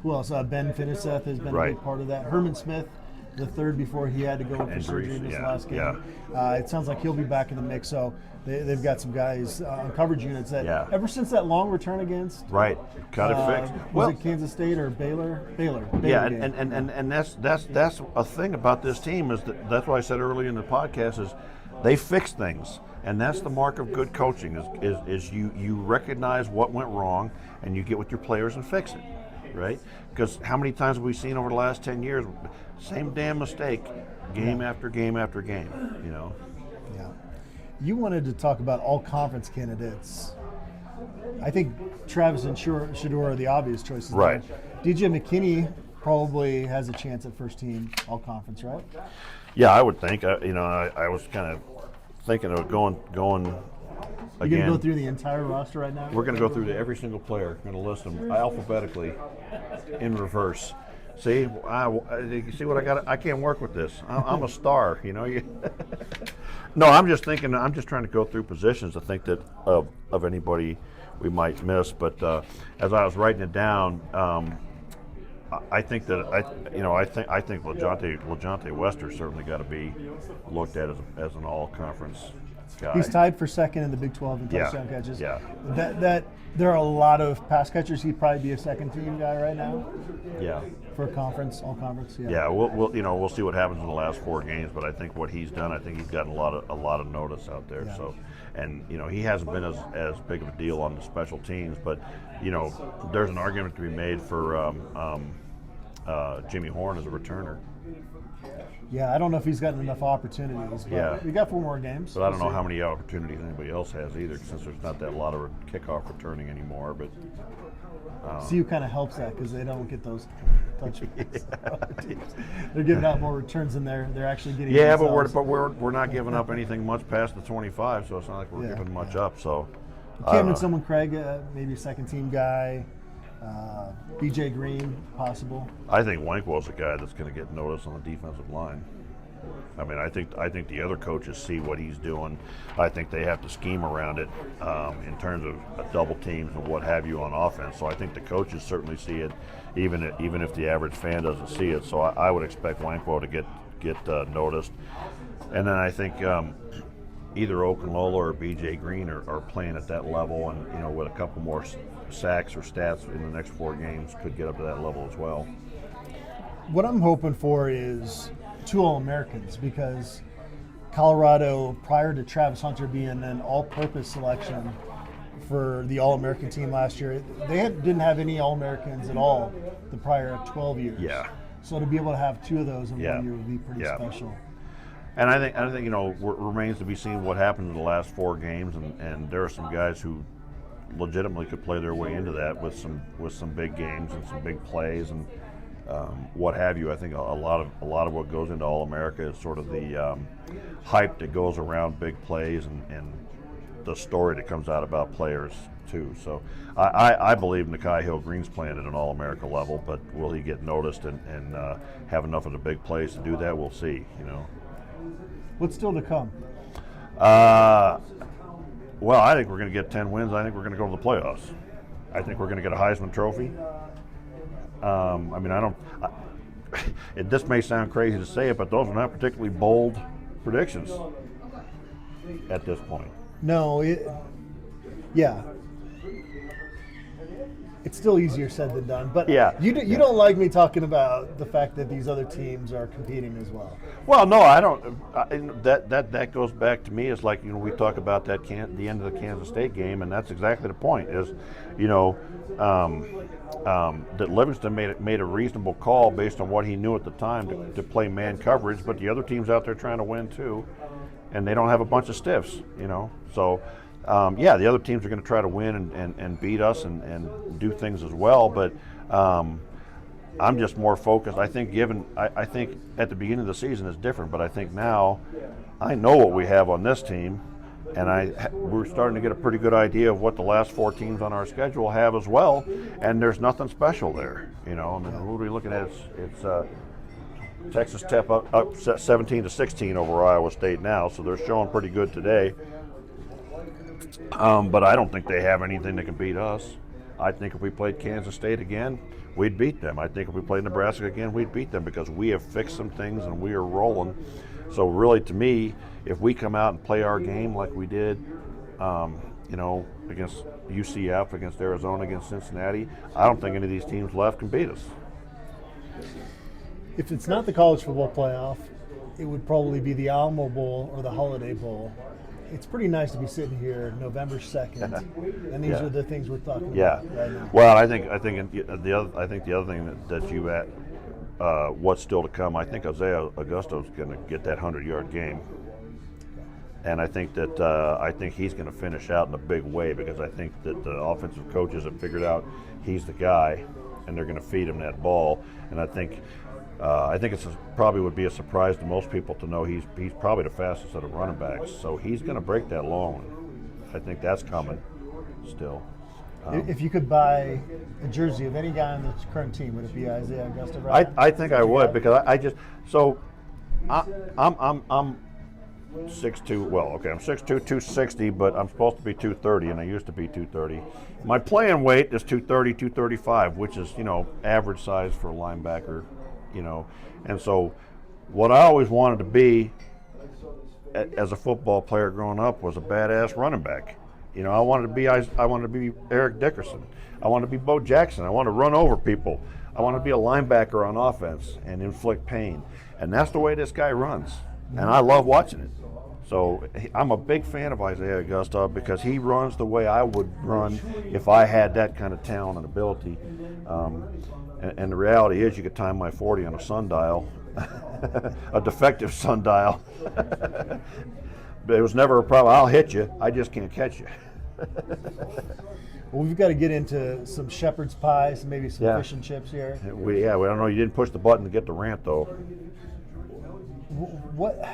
Who else? Ben Finiseth has been a big part of that. Herman Smith the third before he had to go in for surgery this last game. It sounds like he'll be back in the mix. So they've got some guys on coverage units that ever since that long return against got it fixed. Was it Kansas State or Baylor? Baylor and that's a thing about this team is that's why I said earlier in the podcast is they fix things, and that's the mark of good coaching is you recognize what went wrong and you get with your players and fix it, right? Because how many times have we seen over the last 10 years same damn mistake game after game after game, you know? Yeah. You wanted to talk about all conference candidates. I think Travis and Shedeur are the obvious choices. Right. DJ McKinney probably has a chance at first team all conference, right? Yeah, I would think. I was kind of thinking of going You're going to go through the entire roster right now? We're going to go through every single player. We're going to list them alphabetically in reverse. See, you see what I got? I can't work with this. I'm a star, you know. No, I'm just thinking. I'm just trying to go through positions to think that of anybody we might miss. But as I was writing it down, I think that I think LeJohntay Wester certainly got to be looked at as an all-conference guy. He's tied for second in the Big 12 in touchdown catches. Yeah. That there are a lot of pass catchers. He'd probably be a second-team guy right now. Yeah. For conference, all conference. Yeah. Yeah. We'll see what happens in the last 4 games, but I think what he's done, I think he's gotten a lot of notice out there. Yeah. So, and he hasn't been as big of a deal on the special teams, but there's an argument to be made for Jimmy Horn as a returner. Yeah, I don't know if he's gotten enough opportunities, but we got 4 more games. But I don't know how many opportunities anybody else has either, since there's not that lot of kickoff returning anymore. But CU kind of helps that because they don't get those touchdowns. They're giving out more returns than they're actually getting. Yeah, themselves. but we're not giving up anything much past the 25, so it's not like we're giving much up. So Cameron Someone Craig, maybe a second-team guy. BJ Green, possible. I think Wankwell's a guy that's going to get noticed on the defensive line. I mean, I think the other coaches see what he's doing. I think they have to scheme around it in terms of double teams and what have you on offense. So I think the coaches certainly see it, even if the average fan doesn't see it. So I would expect Wankwell to get noticed. And then I think either Okunlola or BJ Green are playing at that level, and with a couple more sacks or stats in the next 4 games could get up to that level as well. What I'm hoping for is 2 All-Americans, because Colorado, prior to Travis Hunter being an all-purpose selection for the All-American team last year, they didn't have any All-Americans at all the prior 12 years. Yeah. So to be able to have 2 of those in 1 year would be pretty special. And I think remains to be seen what happened in the last 4 games, and there are some guys who legitimately could play their way into that with some big games and some big plays and what have you. I think a lot of what goes into All-America is sort of the hype that goes around big plays and the story that comes out about players too. So I believe Nakai Hill-Green's playing at an All-America level, but will he get noticed and have enough of the big plays to do that? We'll see. What's still to come? Well, I think we're going to get 10 wins. I think we're going to go to the playoffs. I think we're going to get a Heisman Trophy. This may sound crazy to say it, but those are not particularly bold predictions at this point. No, it's still easier said than done. But you don't like me talking about the fact that these other teams are competing as well. Well, no, I don't. That goes back to me. It's like we talk about the end of the Kansas State game, and that's exactly the point. Is that Livingston made a reasonable call based on what he knew at the time to play man coverage, but the other team's out there trying to win too, and they don't have a bunch of stiffs. So. The other teams are going to try to win and beat us and do things as well, but I'm just more focused. I think I think at the beginning of the season is different, but I think now I know what we have on this team, and we're starting to get a pretty good idea of what the last 4 teams on our schedule have as well, and there's nothing special there. What are we looking at? It's Texas Tech up 17-16 over Iowa State now, so they're showing pretty good today. But I don't think they have anything that can beat us. I think if we played Kansas State again, we'd beat them. I think if we played Nebraska again, we'd beat them because we have fixed some things and we are rolling. So really, to me, if we come out and play our game like we did, against UCF, against Arizona, against Cincinnati, I don't think any of these teams left can beat us. If it's not the college football playoff, it would probably be the Alamo Bowl or the Holiday Bowl. It's pretty nice to be sitting here November 2nd, and these are the things we're talking about right now. Well, I think the other thing that you at what's still to come. I think Isaiah Augusto's going to get that 100-yard game, and I think he's going to finish out in a big way because I think that the offensive coaches have figured out he's the guy, and they're going to feed him that ball, and I think it's probably would be a surprise to most people to know he's probably the fastest of the running backs. So he's going to break that law one. I think that's coming still. If you could buy a jersey of any guy on the current team, would it be Isaiah Augusto? I think I would because I'm 6'2". Well, okay, I'm 6'2", 260, but I'm supposed to be 230, and I used to be 230. My playing weight is 230, 235, which is average size for a linebacker. And so what I always wanted to be as a football player growing up was a badass running back. I wanted to be Eric Dickerson. I wanted to be Bo Jackson. I wanted to run over people. I wanted to be a linebacker on offense and inflict pain. And that's the way this guy runs. And I love watching it. So I'm a big fan of Isaiah Augusto because he runs the way I would run if I had that kind of talent and ability. And the reality is you could time my 40 on a sundial, a defective sundial. But it was never a problem. I'll hit you. I just can't catch you. Well, we've got to get into some shepherd's pies, maybe some fish and chips here. We don't know. You didn't push the button to get the rant, though. What?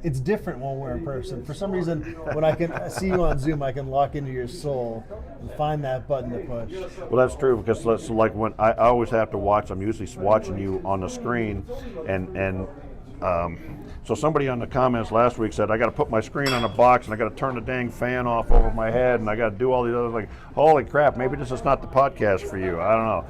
It's different when we're in person. For some reason, when I can see you on Zoom, I can lock into your soul and find that button to push. Well, that's true because like when I always have to watch. I'm usually watching you on the screen, and so somebody on the comments last week said I got to put my screen on a box and I got to turn the dang fan off over my head and I got to do all these other like holy crap, maybe this is not the podcast for you. I don't know,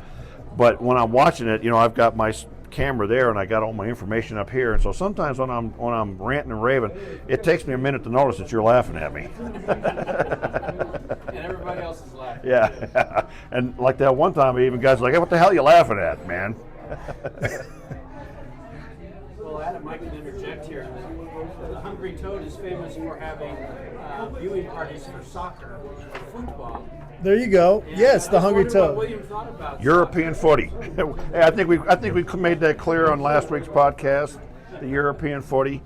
but when I'm watching it, I've got my camera there and I got all my information up here, and so sometimes when I'm ranting and raving, it takes me a minute to notice that you're laughing at me. And everybody else is laughing. Yeah. And like that one time, even guys were like, hey, what the hell are you laughing at, man? Well, Adam, I can interject here. The Hungry Toad is famous for having viewing parties for soccer, football. There you go. And yes, the Hungry What Toad. William thought about European footy. Hey, I think we made that clear on last week's podcast. The European footy.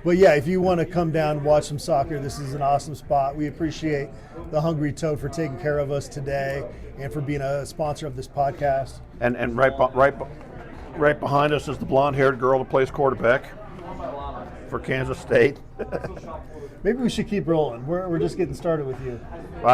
But yeah, if you want to come down and watch some soccer, this is an awesome spot. We appreciate the Hungry Toad for taking care of us today and for being a sponsor of this podcast. And right behind us is the blonde-haired girl that plays quarterback for Kansas State. Maybe we should keep rolling. We're just getting started with you.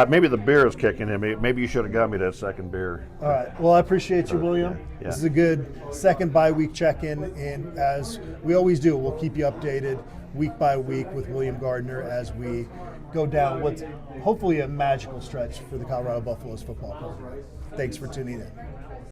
Maybe the beer is kicking in. Maybe you should have got me that second beer. All right. Well, I appreciate you, William. Yeah. This is a good second bye-week check-in, and as we always do, we'll keep you updated week by week with William Gardner as we go down what's hopefully a magical stretch for the Colorado Buffaloes football program. Thanks for tuning in.